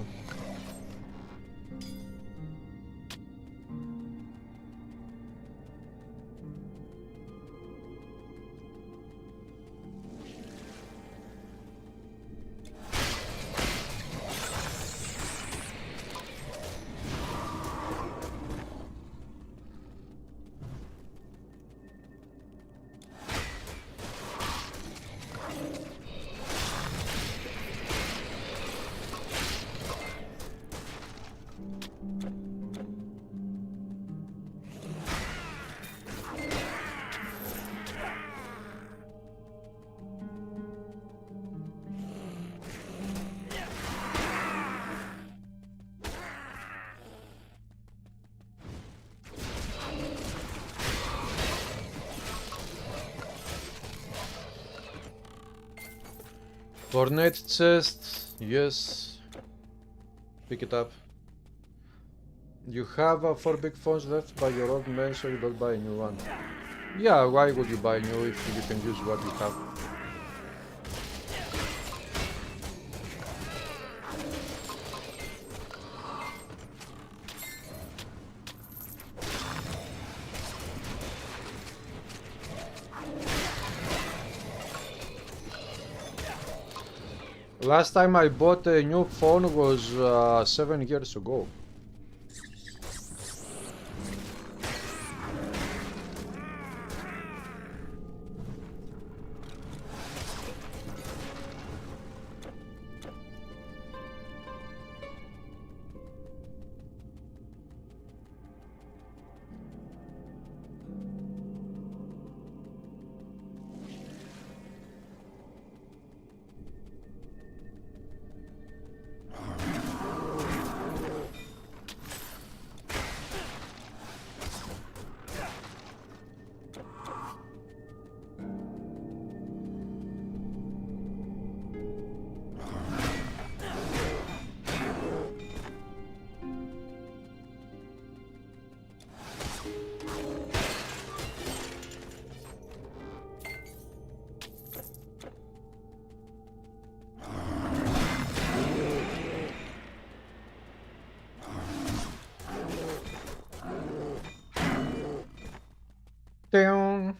[SPEAKER 1] Ornate chest, yes. Pick it up. You have 4 big phones left by your old man, so you don't buy a new one. Yeah, why would you buy new if you can use what you have? Last time I bought a new phone was 7 years ago. Damn.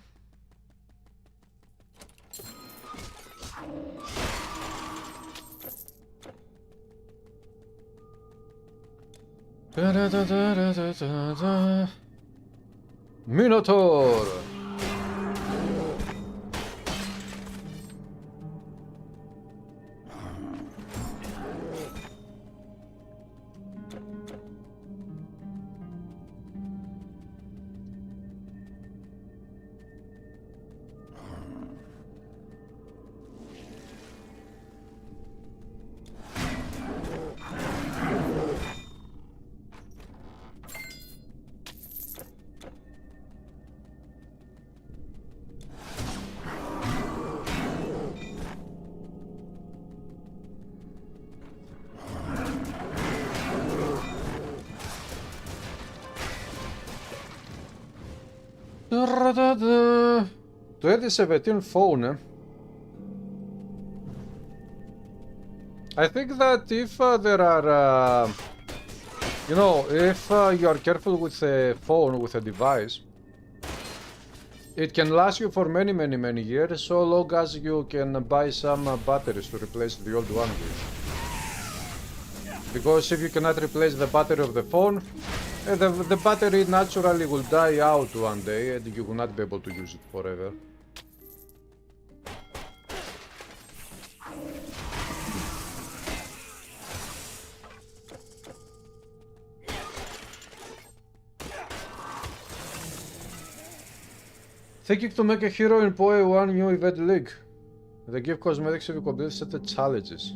[SPEAKER 1] Minotaur. The 2017 phone. I think that if there are, you know, if you are careful with a phone, with a device, it can last you for many years, so long as you can buy some batteries to replace the old one with. Because if you cannot replace the battery of the phone, the battery naturally will die out one day and you will not be able to use it forever. Thinking to make a hero in PoE 1 new event league. They give cosmetics if you complete certain challenges.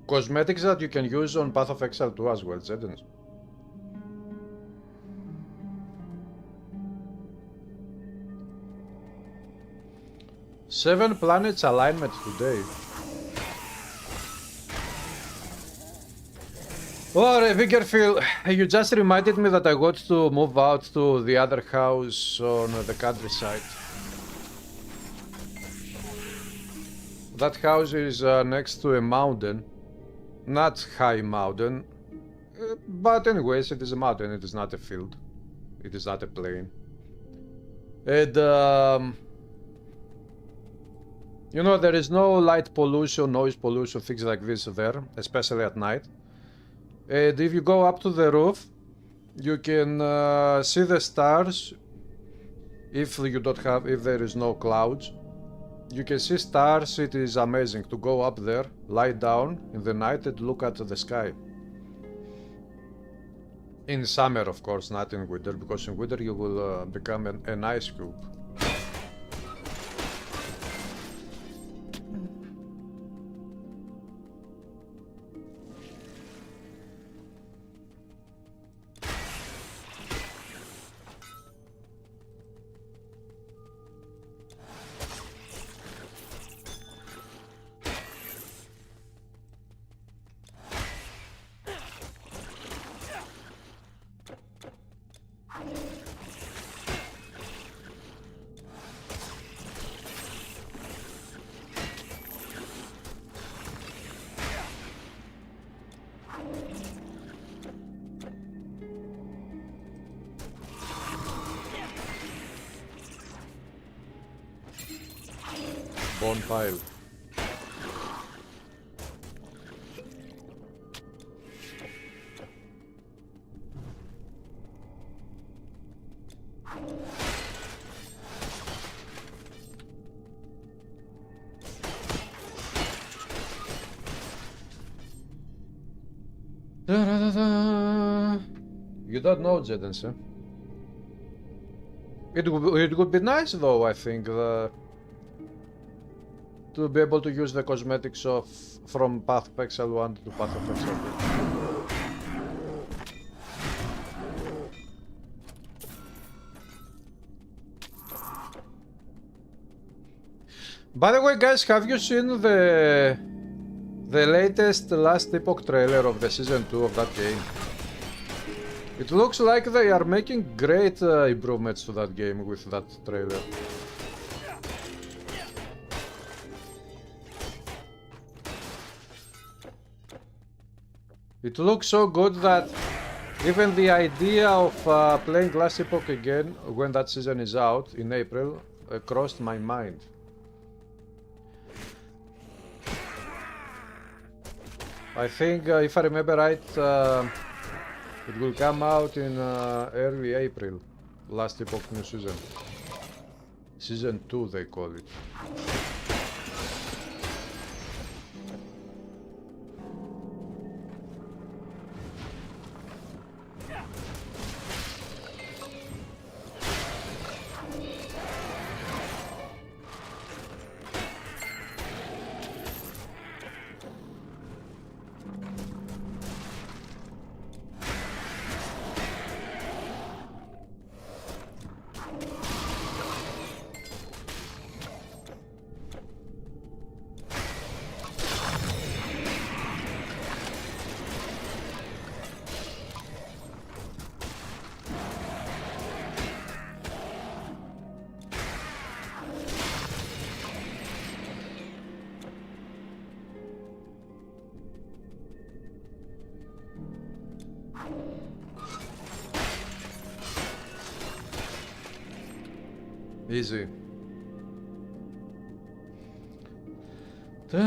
[SPEAKER 1] cosmetics that you can use on Path of Exile 2 as well, Zedens. Seven planets alignment today. Oh, Vickerfield, you just reminded me that I got to move out to the other house on the countryside. That house is next to a mountain. Not high mountain. But anyways, it is a mountain, it is not a field. It is not a plain. And you know, there is no light pollution, noise pollution, things like this there, especially at night. And if you go up to the roof, you can see the stars. If you don't have, if there is no clouds, you can see stars. It is amazing to go up there, lie down in the night and look at the sky. In summer, of course, not in winter, because in winter you will become an ice cube. Bonfire. You don't know, Jedens, eh? It would be nice though, I think, to be able to use the cosmetics of from Path of Exile 1 to Path of Exile 2. By the way, guys, have you seen the latest Last Epoch trailer of the season 2 of that game? It looks like they are making great improvements to that game with that trailer. It looks so good that even the idea of playing Last Epoch again when that season is out in April crossed my mind. I think, if I remember right, it will come out in early April. Last Epoch new season. Season 2 they call it. Easy. A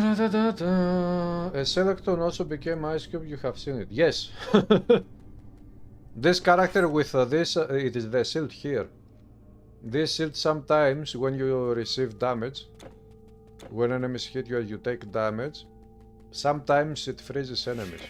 [SPEAKER 1] Selecton also became Ice Cube, you have seen it. Yes. This character with this, it is the shield here. This shield sometimes when you receive damage, when enemies hit you and you take damage, sometimes it freezes enemies.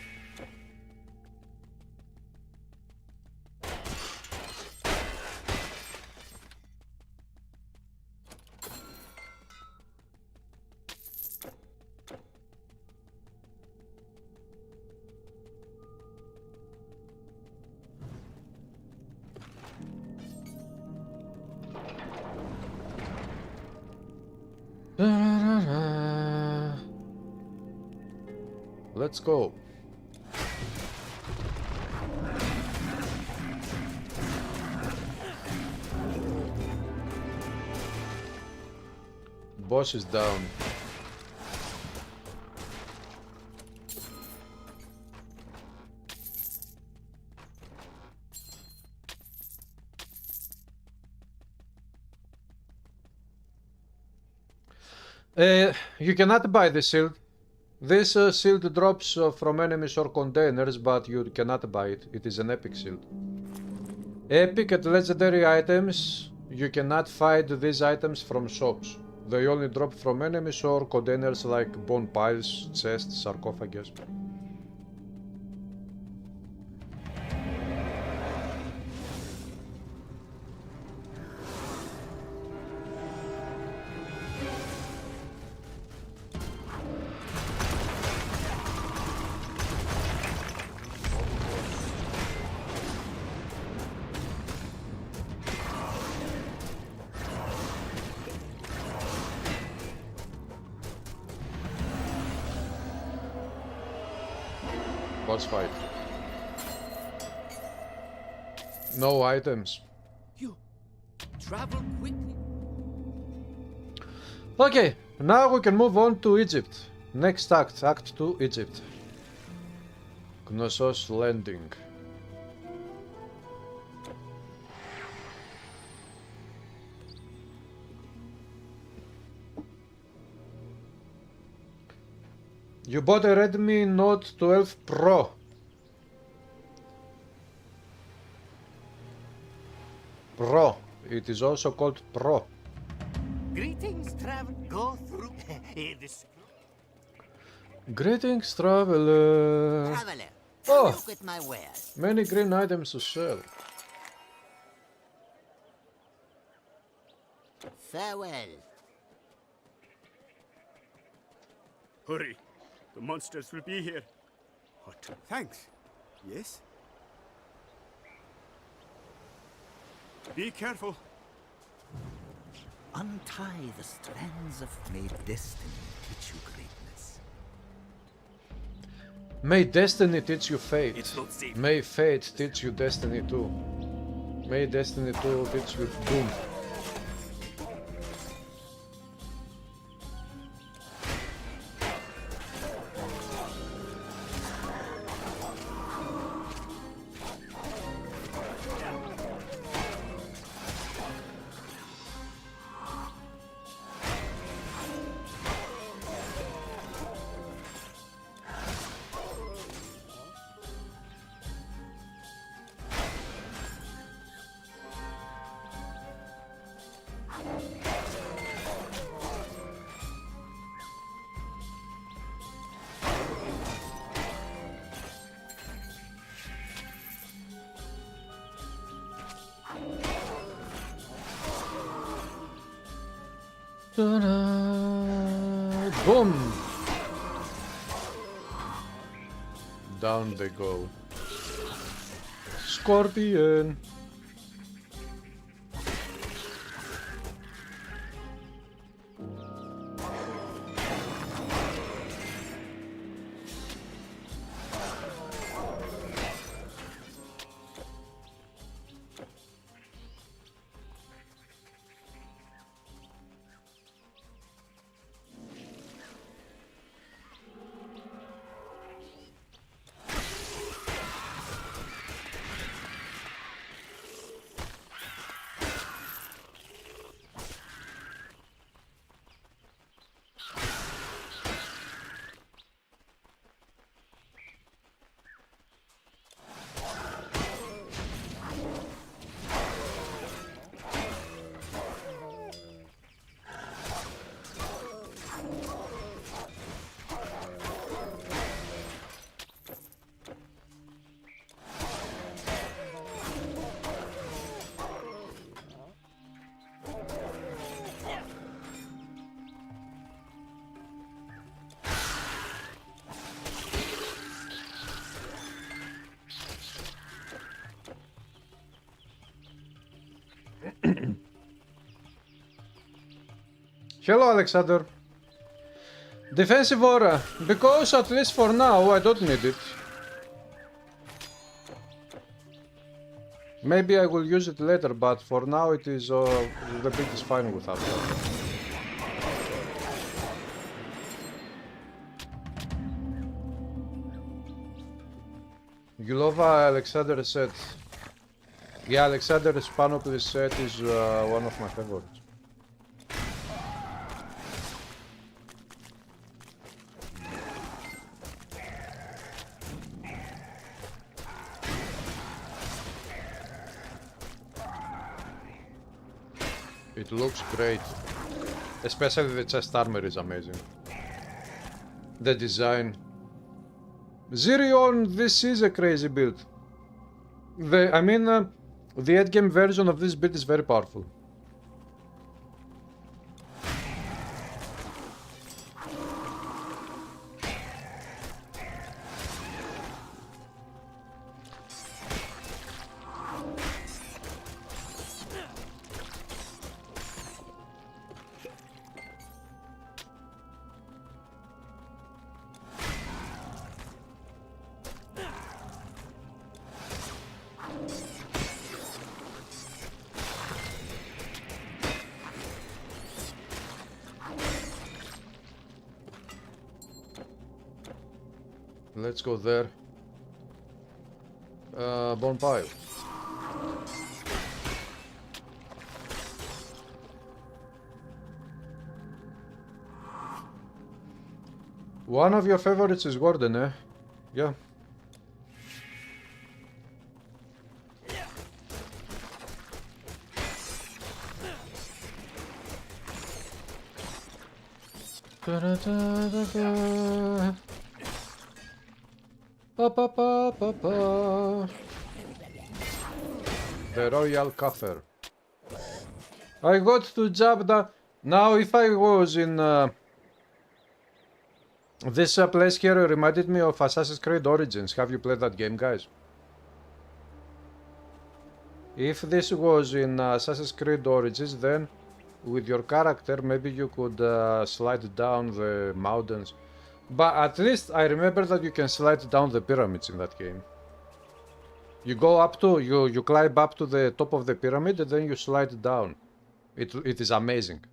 [SPEAKER 1] Let's go. Boss is down. You cannot buy the shield. This shield drops from enemies or containers, but you cannot buy it. It is an epic shield. Epic and legendary items. You cannot find these items from shops. They only drop from enemies or containers like bone piles, chests, sarcophagus. Boss fight. No items.
[SPEAKER 2] You travel quickly.
[SPEAKER 1] Okay, now we can move on to Egypt. Next act, Act 2, Egypt. Knossos Landing. You bought a Redmi Note 12 Pro. Pro. It is also called Pro.
[SPEAKER 6] Greetings, travel. Go through this.
[SPEAKER 1] Greetings, traveler.
[SPEAKER 6] Traveler,
[SPEAKER 1] Oh.
[SPEAKER 6] look at my wares.
[SPEAKER 1] Many green items to sell.
[SPEAKER 6] Farewell.
[SPEAKER 7] Hurry. The monsters will be here. What? Thanks. Yes? Be careful.
[SPEAKER 6] Untie the strands of may destiny teach you greatness.
[SPEAKER 1] May destiny teach you fate.
[SPEAKER 2] It's not safe.
[SPEAKER 1] May fate teach you destiny too. May destiny too teach you doom. Boom! Down they go. Scorpion! Hello, Alexander. Defensive aura, because at least for now I don't need it. Maybe I will use it later, but for now it is the build is fine without that. Gulova Alexander set. Yeah, Alexander's panoply set is one of my favorites. It looks great, especially the chest armor is amazing. The design. Zirion, this is a crazy build. The endgame version of this build is very powerful. Let's go there. Bone pile. One of your favorites is Gordon, eh? Yeah. The Royal Coffer. I got to jump down. Now, if I was in this place here, reminded me of Assassin's Creed Origins. Have you played that game, guys? If this was in Assassin's Creed Origins, then with your character, maybe you could slide down the mountains. But at least I remember that you can slide down the pyramids in that game. You go up to, you climb up to the top of the pyramid and then you slide down. It is amazing.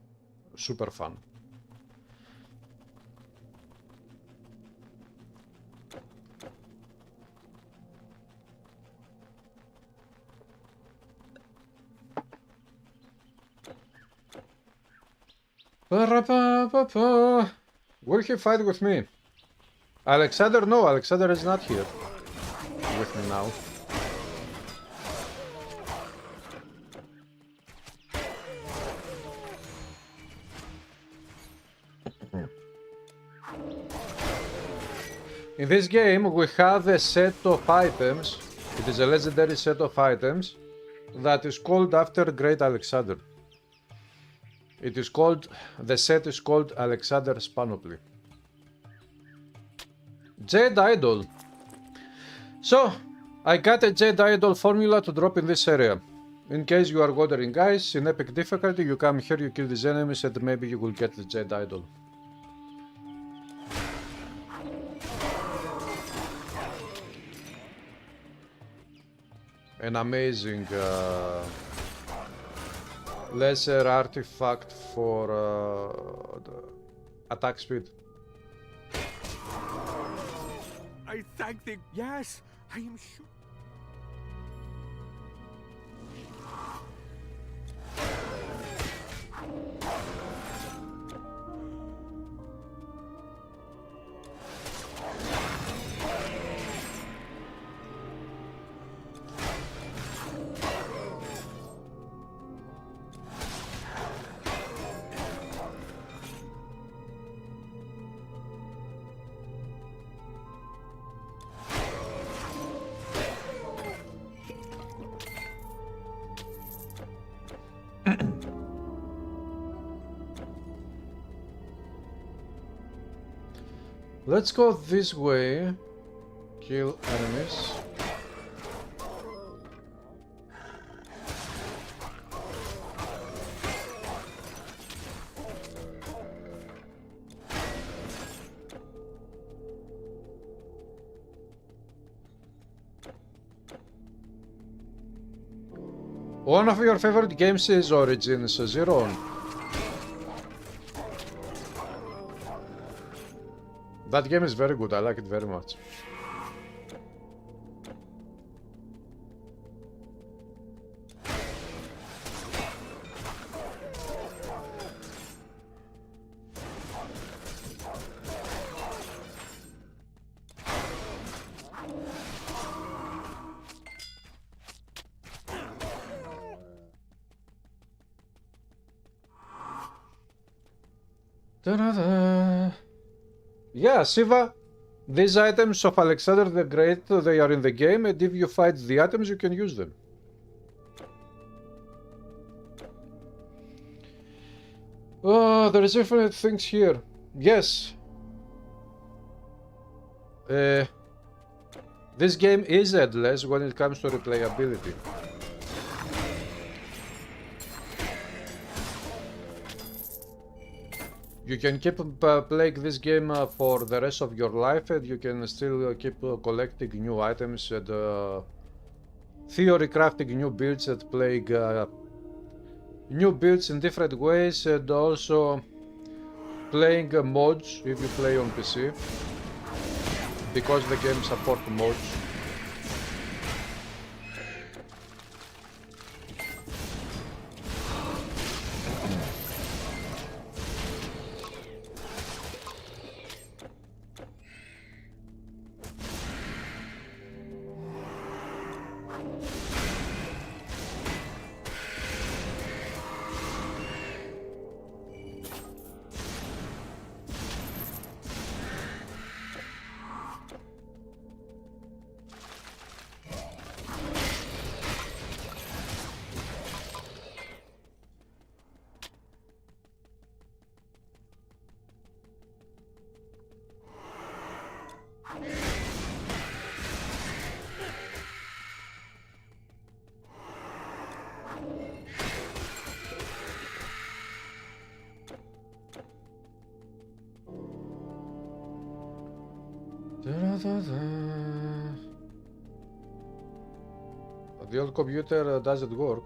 [SPEAKER 1] Super fun. Will he fight with me? Alexander? No, Alexander is not here with me now. In this game we have a set of items. It is a legendary set of items that is called after Great Alexander. It is called, the set is called Alexander's Panoply. Jade Idol. So, I got a Jade Idol formula to drop in this area. In case you are wondering, guys, in epic difficulty, you come here, you kill these enemies, and maybe you will get the Jade Idol. An amazing lesser artifact for the attack speed.
[SPEAKER 7] I thank thee. Yes, I am sure.
[SPEAKER 1] Let's go this way. Kill enemies. One of your favorite games is Origins Zero. That game is very good, I like it very much. Da-da-da. Yeah, Siva, these items of Alexander the Great, they are in the game, and if you fight the items, you can use them. Oh, there is infinite things here. Yes. This game is endless when it comes to replayability. You can keep playing this game for the rest of your life, and you can still keep collecting new items and theory crafting new builds and playing new builds in different ways, and also playing mods if you play on PC, because the game supports mods. The old computer doesn't work.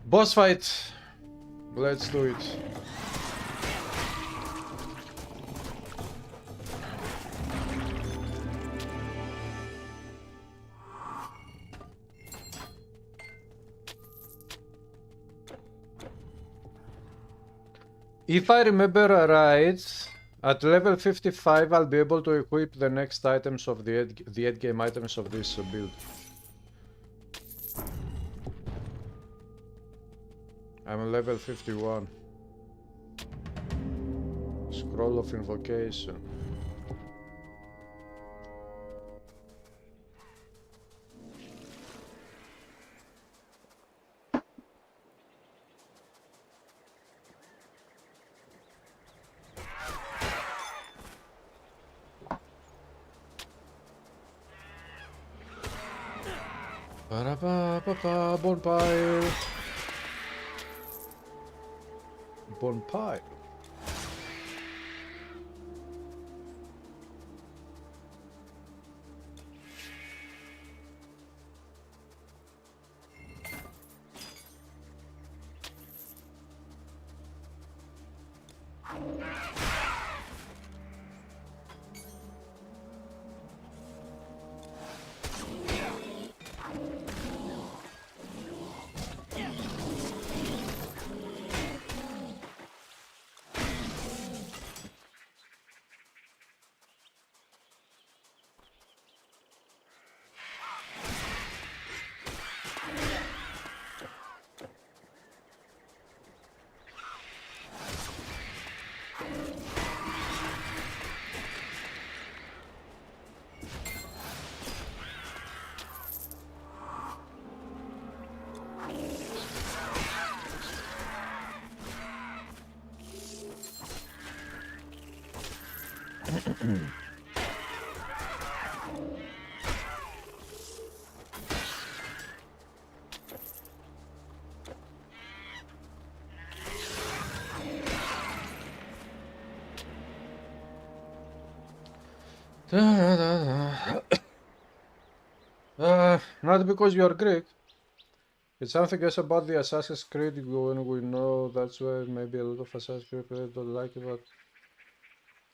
[SPEAKER 1] Boss fight. Let's do it. If I remember right, at level 55 I'll be able to equip the next items of the endgame items of this build. I'm level 51. Scroll of Invocation. Ba-da-ba-ba-ba, bonfire. Bonfire. Not because you're Greek. It's something else about the Assassin's Creed when we know that's why maybe a lot of Assassin's Creed players don't like it, but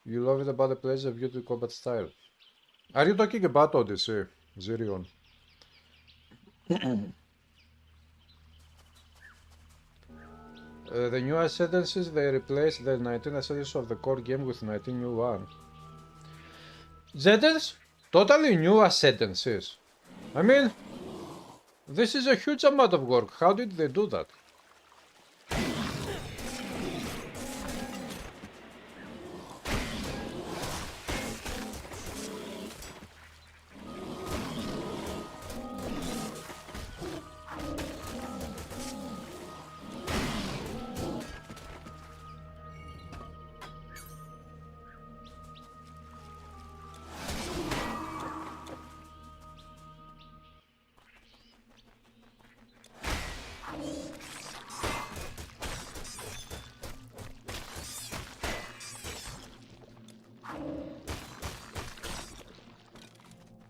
[SPEAKER 1] you love it about the place of beauty combat style. Are you talking about Odyssey, Zirion? The new ascendances, they replaced the 19 ascendances of the core game with 19 new ones. That is totally new ascendances. I mean, this is a huge amount of work. How did they do that?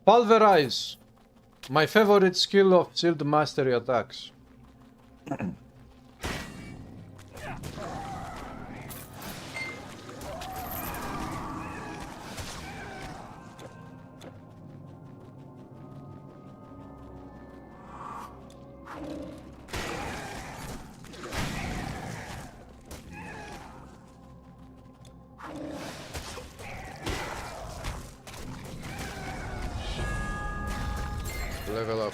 [SPEAKER 1] Pulverize! My favorite skill of shield mastery attacks. Level up.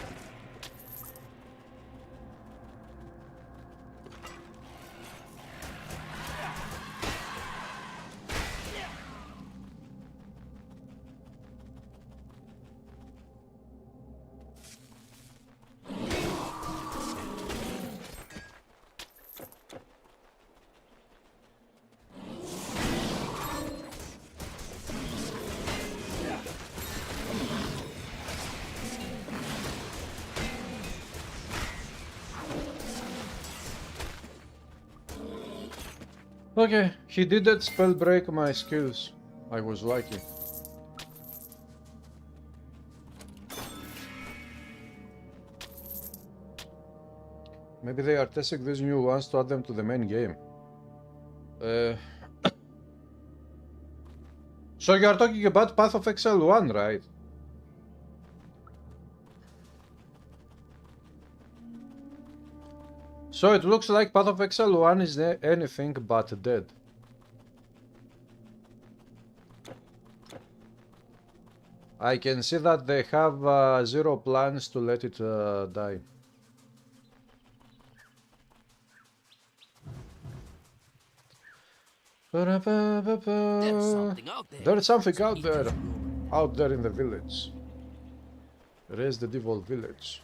[SPEAKER 1] Okay, he didn't spell break my skills. I was lucky. Maybe they are testing these new ones to add them to the main game. So you are talking about Path of Exile 1, right? So it looks like Path of Exile 1 is anything but dead. I can see that they have zero plans to let it die.
[SPEAKER 4] There's something out there.
[SPEAKER 1] There's something out there in the village. Resident Evil Village.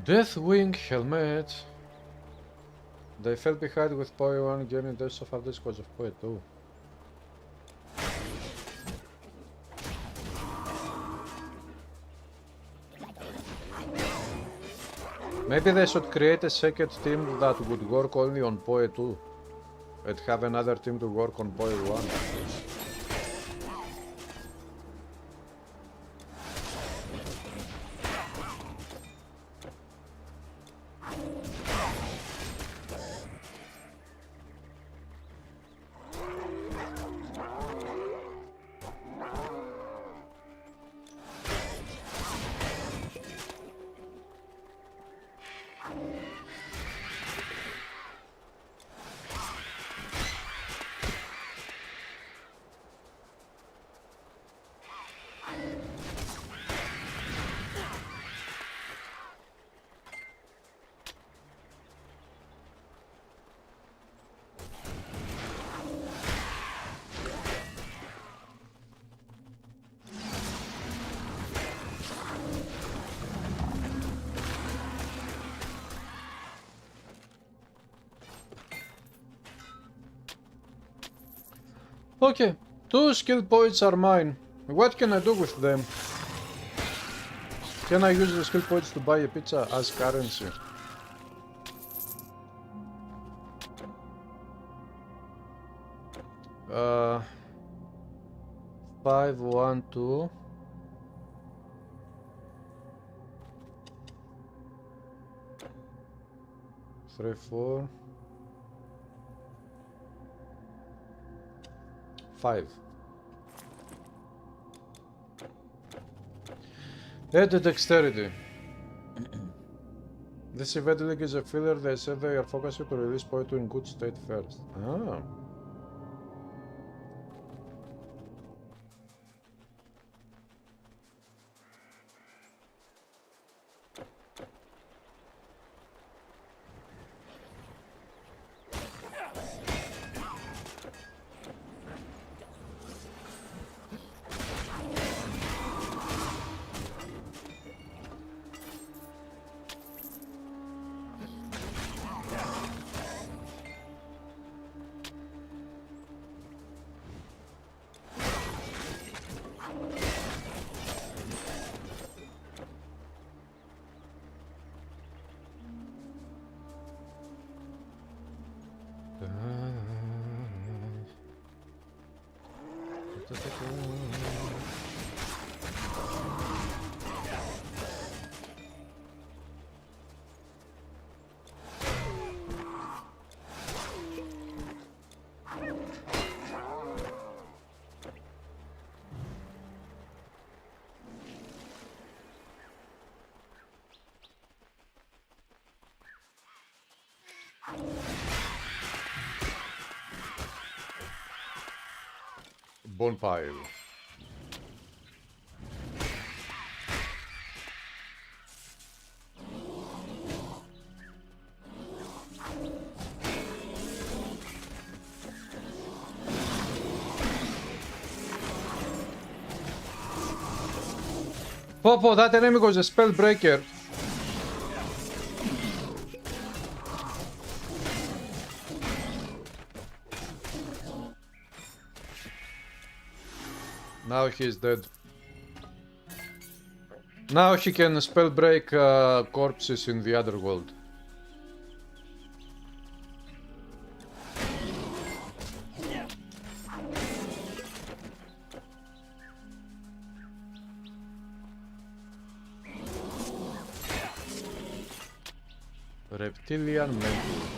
[SPEAKER 1] Deathwing helmet. They fell behind with PoE 1 gaining days of updates because of PoE 2. Maybe they should create a second team that would work only on PoE 2 and have another team to work on PoE 1. Okay, 2 skill points are mine. What can I do with them? Can I use the skill points to buy a pizza as currency? Uh, 5, 1, 2. Three, 4. 5. Add the dexterity. This event link is a filler. They said they are focusing to release point in good state first. Ah. Bonfire. Popo, that enemy was a spell breaker. Now he's dead. Now he can spell break corpses in the other world. Reptilian mental.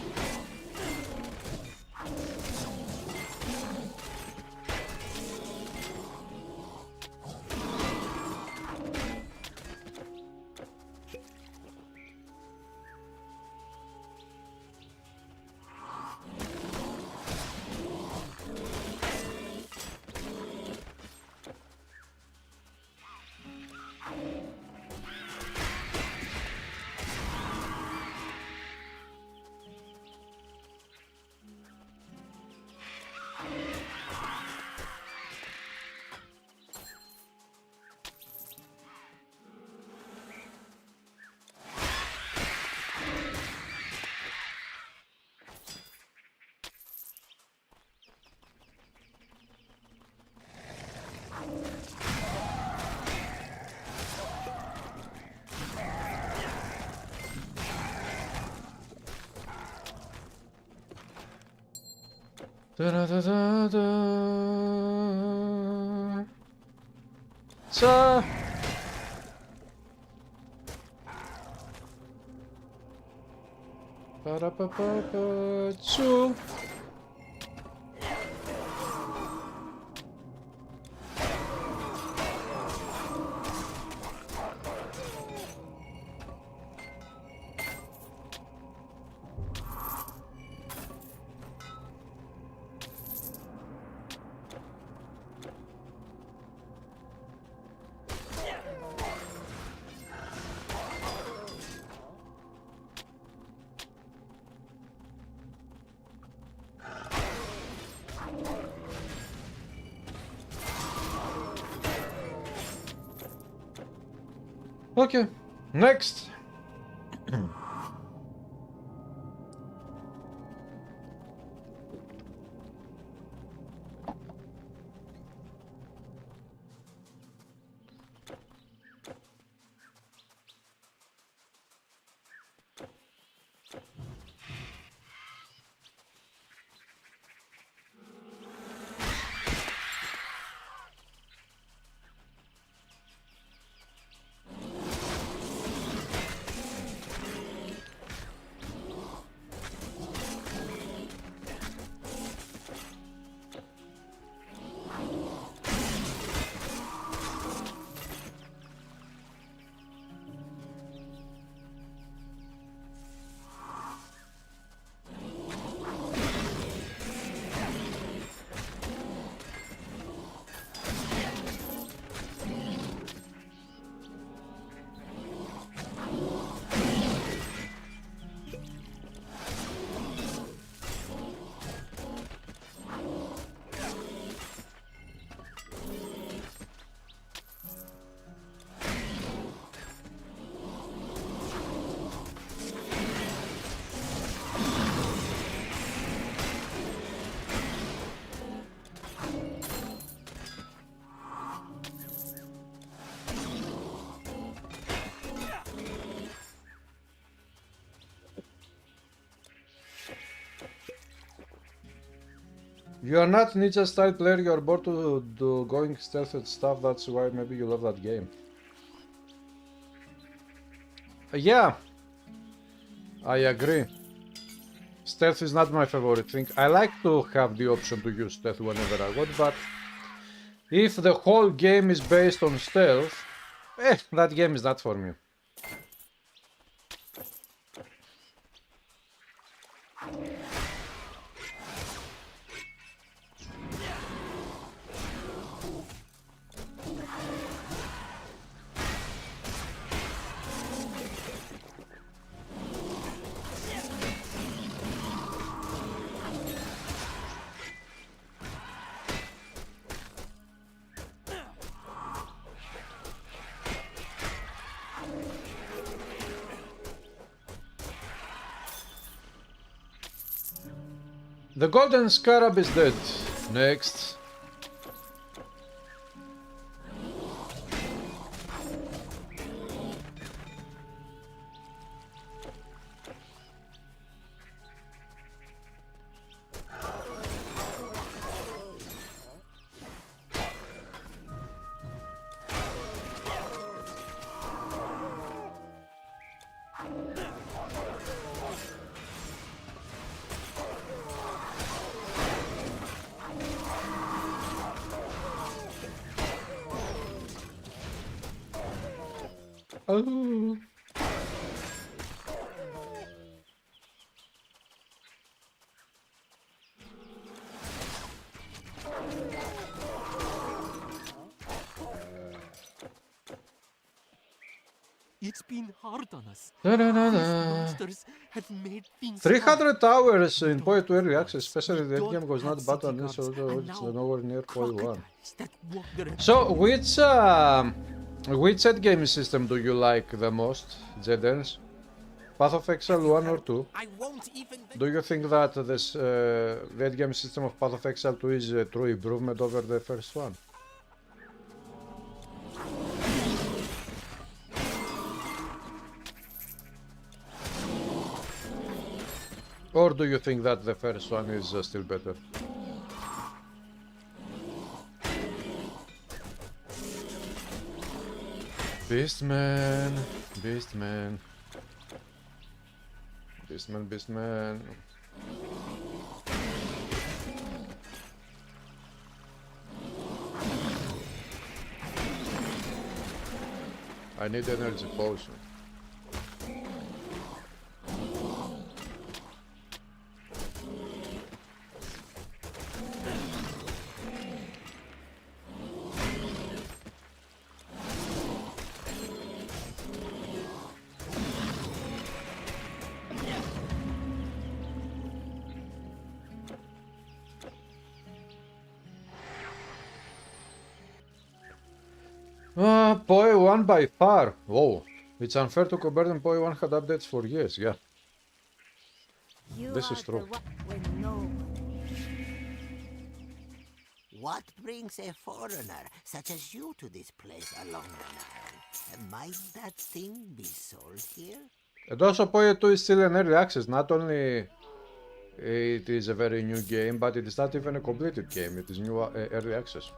[SPEAKER 1] Da da da da da. So. Ba-da-ba-ba-ba-choo. Okay, next. You are not ninja style player, you are bored to do going stealth and stuff, that's why maybe you love that game. Yeah, I agree. Stealth is not my favorite thing. I like to have the option to use stealth whenever I want, but if the whole game is based on stealth, that game is not for me. The golden scarab is dead. Next. Oh.
[SPEAKER 7] It's been hard on us.
[SPEAKER 1] Da-da-da-da.
[SPEAKER 7] These monsters have made things
[SPEAKER 1] 300 hours in PoE 2 early access, especially the
[SPEAKER 7] don't
[SPEAKER 1] game was not
[SPEAKER 7] have
[SPEAKER 1] bad
[SPEAKER 7] city
[SPEAKER 1] on this,
[SPEAKER 7] guards,
[SPEAKER 1] although
[SPEAKER 7] and
[SPEAKER 1] it's
[SPEAKER 7] now
[SPEAKER 1] nowhere near PoE 1.
[SPEAKER 7] crocodiles that wander
[SPEAKER 1] So, which set game system do you like the most, Jedens? Path of Exile 1 or 2?
[SPEAKER 7] I won't even.
[SPEAKER 1] Do you think that this the game system of Path of Exile 2 is a true improvement over the first one? Or do you think that the first one is still better? Beastman, Beastman, Beastman, Beastman. I need energy potion. PoE 1 by far. Whoa. It's unfair to compare them. PoE 1 had updates for years, yeah.
[SPEAKER 3] You
[SPEAKER 1] This is
[SPEAKER 3] are
[SPEAKER 1] true.
[SPEAKER 3] the one when no
[SPEAKER 4] What brings a foreigner such as you to this place along the Nile? Might that thing be sold here?
[SPEAKER 1] And also PoE 2 is still an early access. Not only it is a very new game, but it is not even a completed game. It is new early access.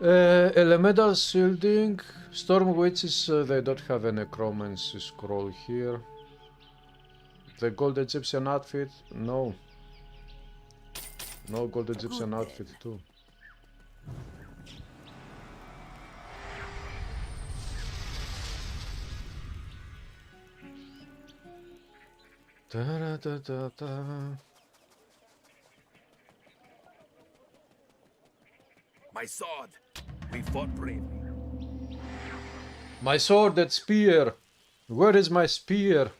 [SPEAKER 1] Elemental shielding, storm witches, they don't have a necromancy scroll here. The gold Egyptian outfit, no. No gold Egyptian outfit too. Da-da-da-da-da.
[SPEAKER 2] My sword. We fought bravely.
[SPEAKER 1] My sword, that spear. Where is my spear?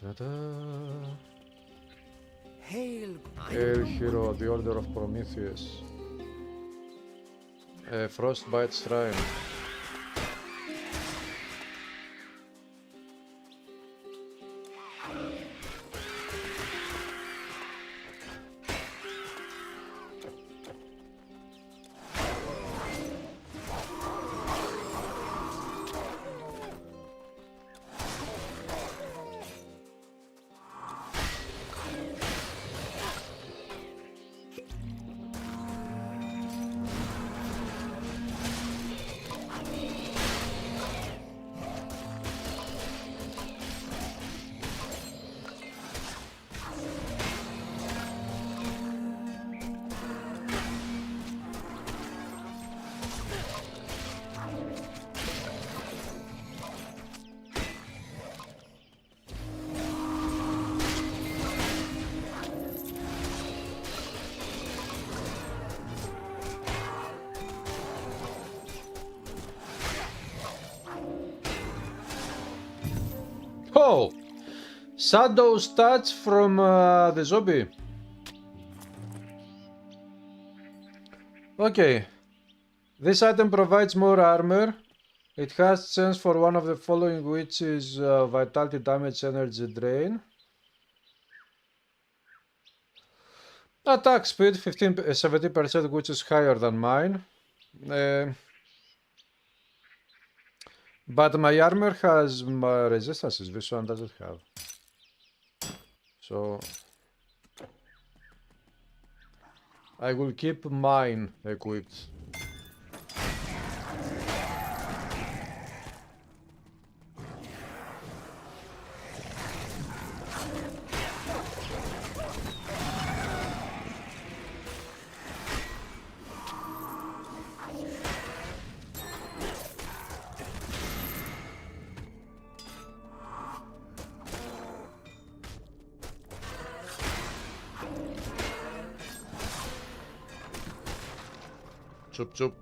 [SPEAKER 1] Ta-da.
[SPEAKER 4] Hail,
[SPEAKER 1] Hail hero, the order of Prometheus. Frostbite shrine. Oh! Shadow's touch from the zombie. Okay. This item provides more armor. It has chance for one of the following, which is vitality damage, energy drain. Attack speed 70%, which is higher than mine. But my armor has resistances, this one doesn't have. So I will keep mine equipped. Chup chup.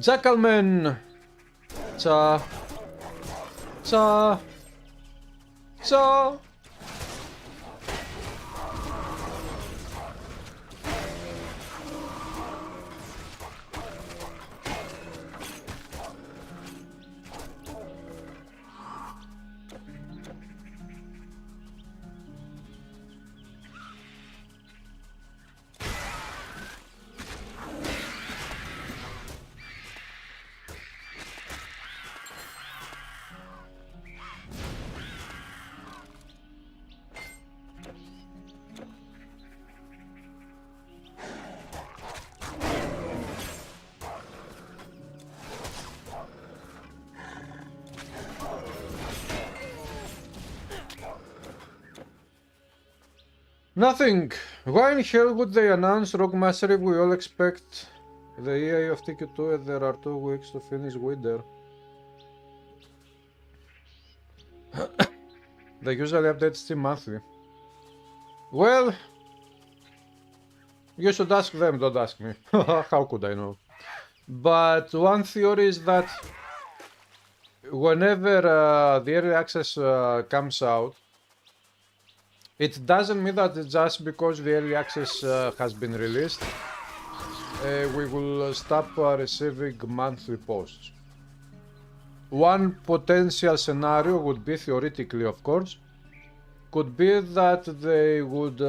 [SPEAKER 1] Jackalman! Cha! Cha! Cha! Nothing! Why in hell would they announce Rogue Mastery if we all expect the EA of TQ2 and there are 2 weeks to finish winter? They usually update Steam monthly. Well, you should ask them, don't ask me. How could I know? But one theory is that whenever the early access comes out, it doesn't mean that just because the early access has been released, we will stop receiving monthly posts. One potential scenario would be, theoretically of course, could be that they would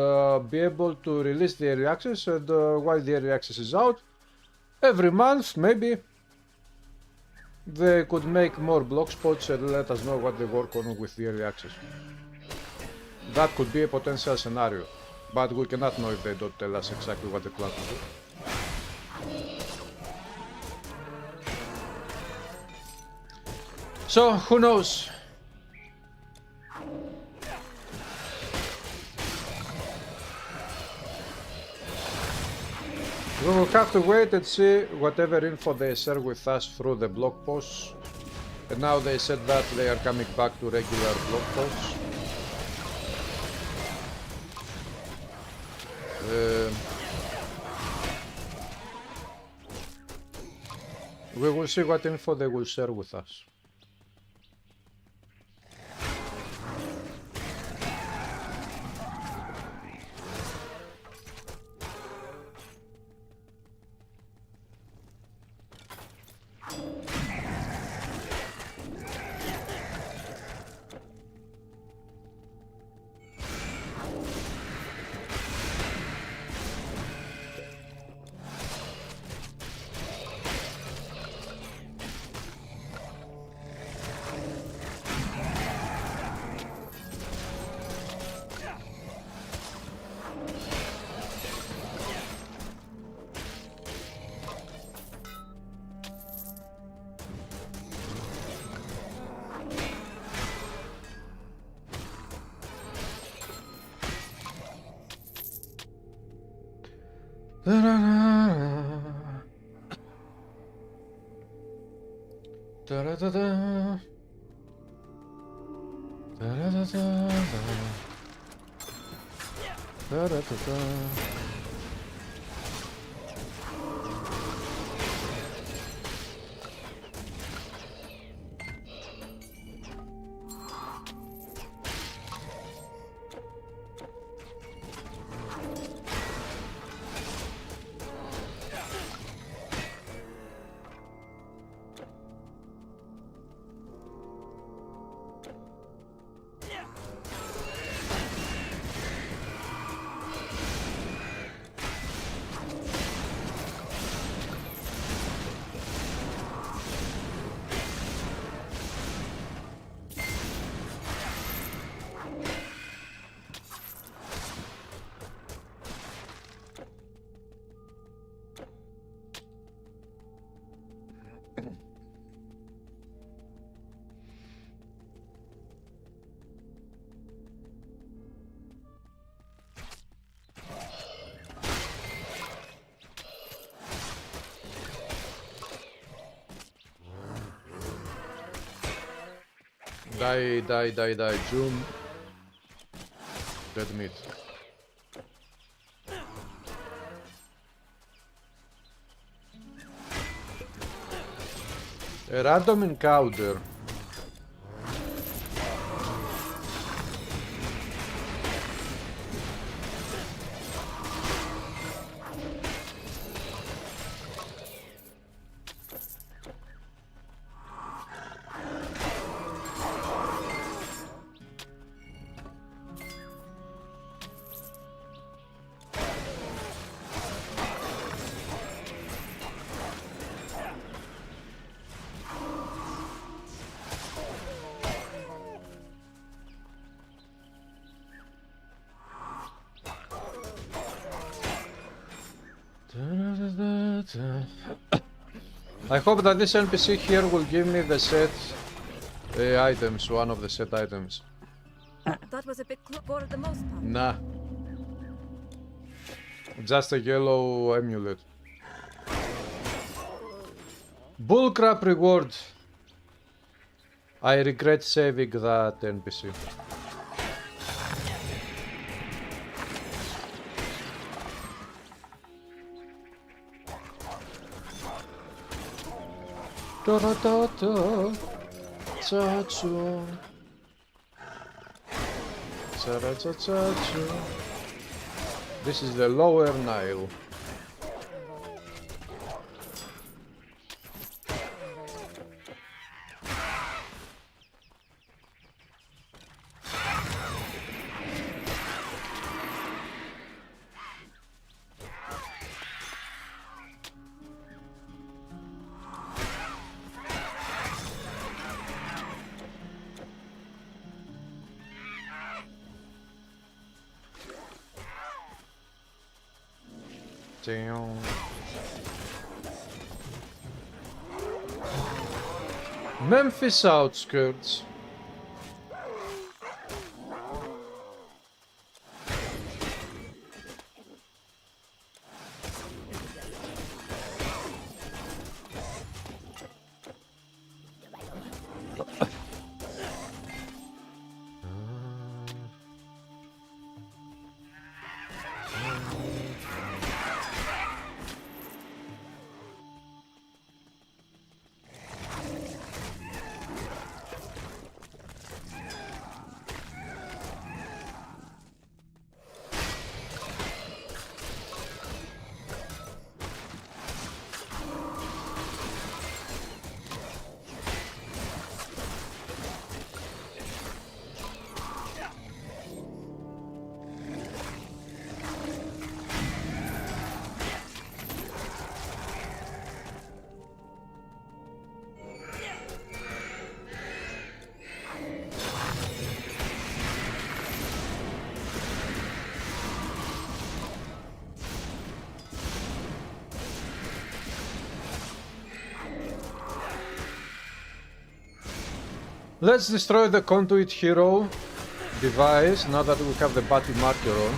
[SPEAKER 1] be able to release the early access, and while the early access is out, every month maybe they could make more blog spots and let us know what they work on with the early access. That could be a potential scenario, but we cannot know if they don't tell us exactly what they plan to do. So, who knows? We will have to wait and see whatever info they share with us through the blog posts. And now they said that they are coming back to regular blog posts. We will see what info they will share with us. Die, June. Dead meat. A random encounter. I hope that this NPC here will give me the set items, one of the set items.
[SPEAKER 3] That was a bit for the most part.
[SPEAKER 1] Nah. Just a yellow amulet. Bullcrap reward. I regret saving that NPC. This is the lower Nile. Damn. Memphis outskirts. Let's destroy the conduit hero device now that we have the battle marker on.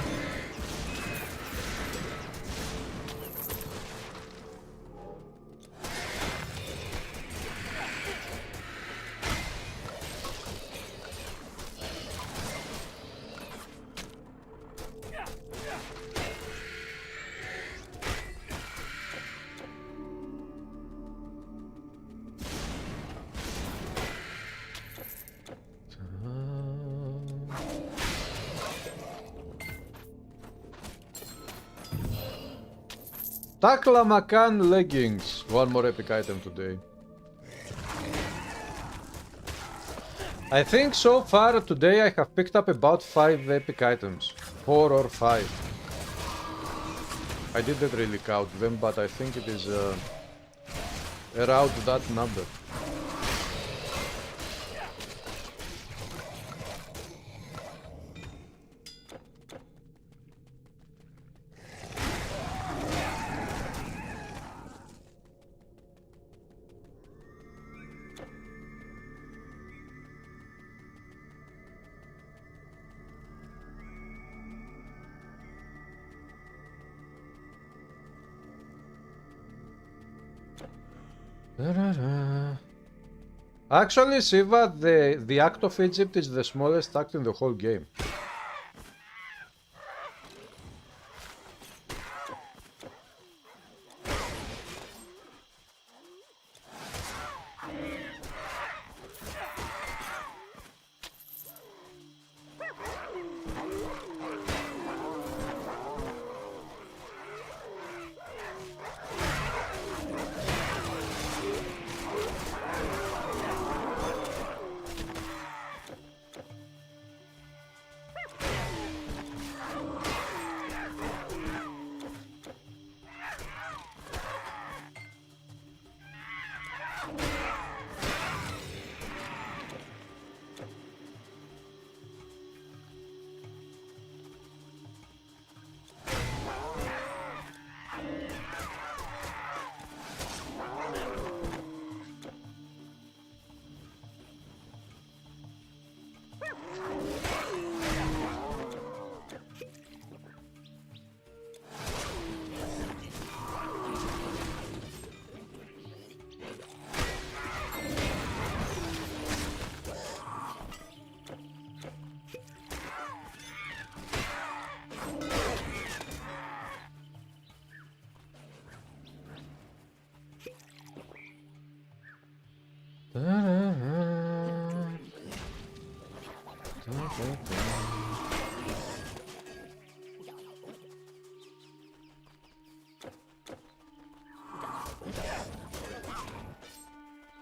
[SPEAKER 1] Taklamakan leggings. One more epic item today. I think so far today I have picked up about 5 epic items. 4 or 5. I didn't really count them, but I think it is around that number. Actually, Siva, the Act of Egypt is the smallest act in the whole game.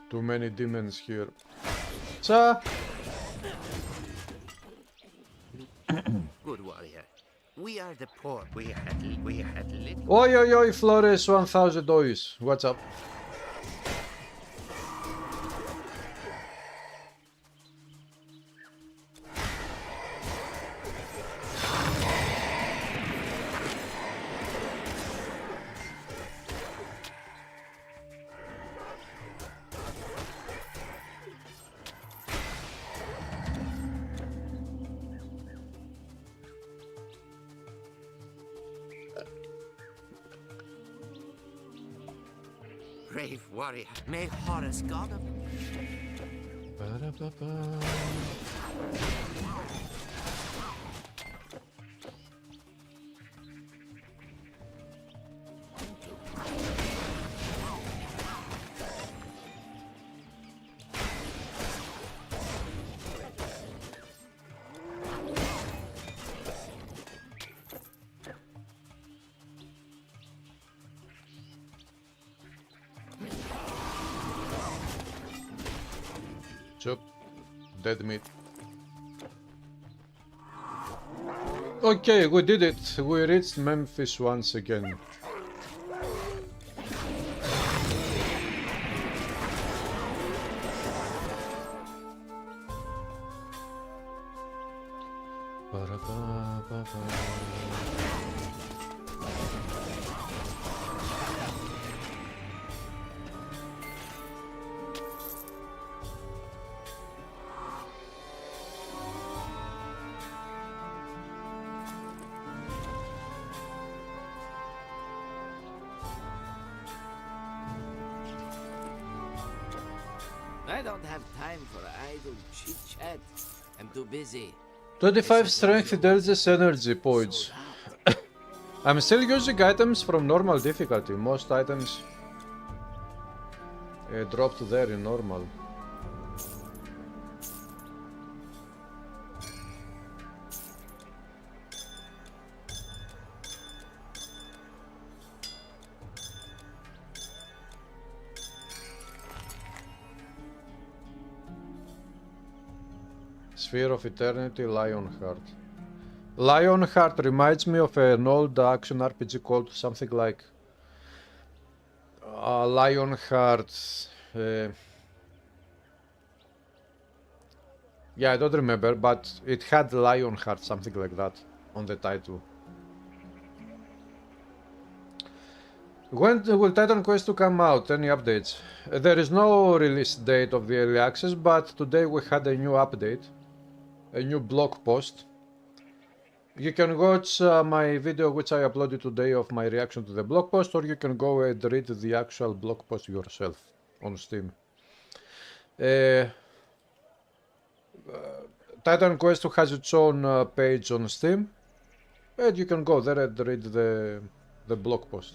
[SPEAKER 1] Too many demons here. Cha!
[SPEAKER 4] Good warrior. We are the poor. We had little.
[SPEAKER 1] Oi, oi, oi, Flores 1000 ois. What's up?
[SPEAKER 4] Brave warrior. May Horus, god of...
[SPEAKER 1] Ba-da-ba-ba. Chop. Dead meat. Okay, we did it. We reached Memphis once again. Ba-da-ba-ba-ba.
[SPEAKER 4] I don't have time for idle chit-chat. I'm too busy.
[SPEAKER 1] 25 strength intelligence energy points. I'm still using items from normal difficulty. Most items dropped there in normal. Sphere of Eternity, Lionheart. Lionheart reminds me of an old action RPG called something like Lionheart. Yeah, I don't remember, but it had Lionheart, something like that, on the title. When will Titan Quest 2 come out? Any updates? There is no release date of the early access, but today we had a new update, a new blog post. You can watch my video which I uploaded today of my reaction to the blog post, or you can go and read the actual blog post yourself on Steam. Titan Quest 2 has its own page on Steam, and you can go there and read the blog post.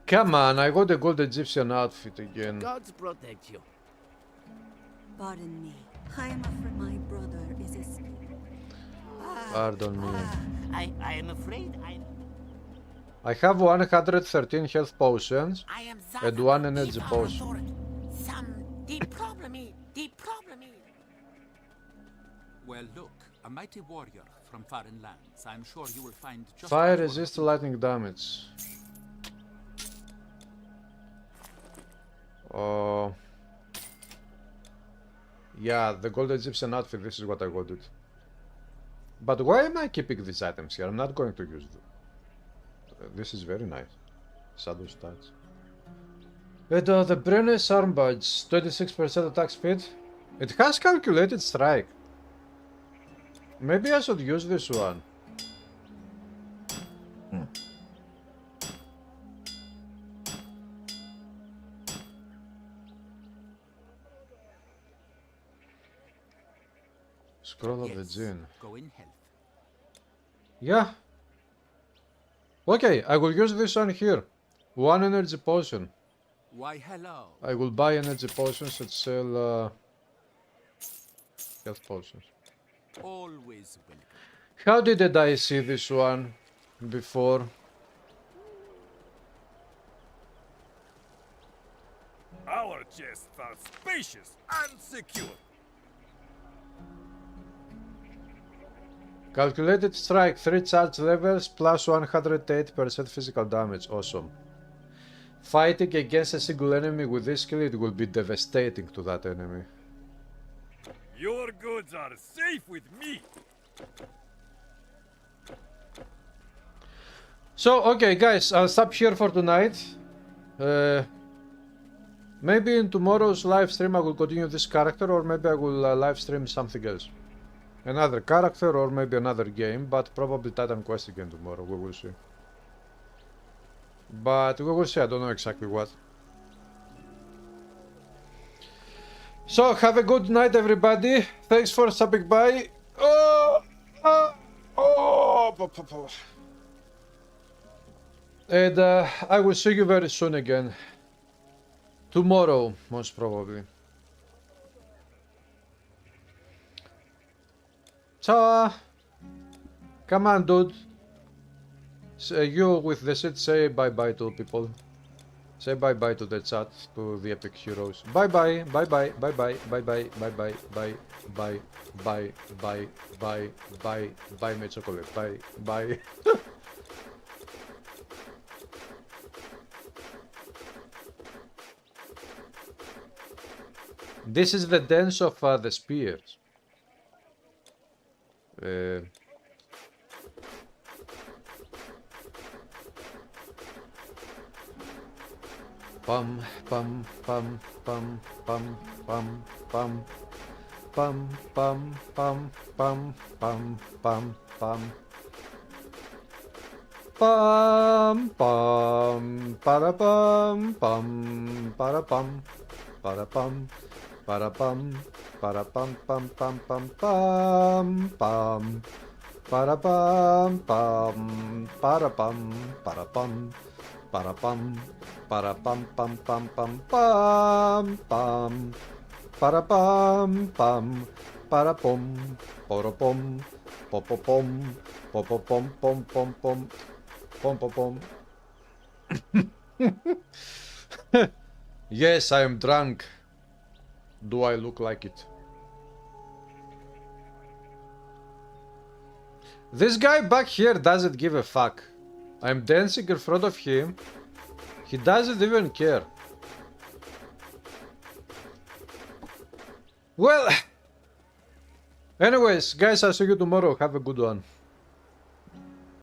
[SPEAKER 1] Come on, I got a gold Egyptian outfit again.
[SPEAKER 8] Gods protect you.
[SPEAKER 3] Pardon me. I am afraid my brother is escaping.
[SPEAKER 1] Pardon me.
[SPEAKER 4] I am afraid
[SPEAKER 1] I have 113 health potions
[SPEAKER 4] I am
[SPEAKER 1] and 1 energy potion.
[SPEAKER 4] Some deep problem.
[SPEAKER 6] Well, look, a mighty warrior from foreign lands. I'm sure you will find just
[SPEAKER 1] Fire
[SPEAKER 6] what you
[SPEAKER 1] resist lightning damage. Yeah, the gold Egyptian outfit, this is what I wanted. But why am I keeping these items here? I'm not going to use them. This is very nice. Shadow stats. And the Brenner's arm badge, 26% attack speed. It has calculated strike. Maybe I should use this one. Scroll of the Gene.
[SPEAKER 6] go in health.
[SPEAKER 1] Yeah. Okay, I will use this one here. 1 energy potion.
[SPEAKER 6] Why, hello.
[SPEAKER 1] I will buy energy potions and sell health potions.
[SPEAKER 6] Always welcome.
[SPEAKER 1] How did I see this one before?
[SPEAKER 2] Our chests are spacious and secure.
[SPEAKER 1] Calculated strike, 3 charge levels plus 108% physical damage. Awesome. Fighting against a single enemy with this skill, it will be devastating to that enemy.
[SPEAKER 2] Your goods are safe with me.
[SPEAKER 1] So, okay guys, I'll stop here for tonight. Maybe in tomorrow's live stream I will continue this character, or maybe I will live stream something else. Another character or maybe another game, but probably Titan Quest again tomorrow, we will see. But we will see, I don't know exactly what. So, have a good night everybody, thanks for stopping by. And I will see you very soon again. Tomorrow, most probably. Ciao! Come on, dude. You with the shit, say bye-bye to people. Say bye-bye to the chat, to the epic heroes. Bye-bye, bye-bye, bye-bye, bye-bye, bye-bye, bye, bye, bye, bye, bye, bye, bye, my chocolate, bye, bye. This is the dance of the spears. Pum pum pum pum pum pum pum pum pum pum pum pum pum pum pum pum para pum pum para pum para pum para pum para pum pum pum pum pum pum para pum pum para pum para pum para pum para pum pum pum pum pum pum para pum pum para pum poro pom popopom popopom pom pom pom pom pom pom. Yes, I am drunk. Do I look like it? This guy back here doesn't give a fuck. I'm dancing in front of him. He doesn't even care. Well, anyways, guys, I'll see you tomorrow. Have a good one.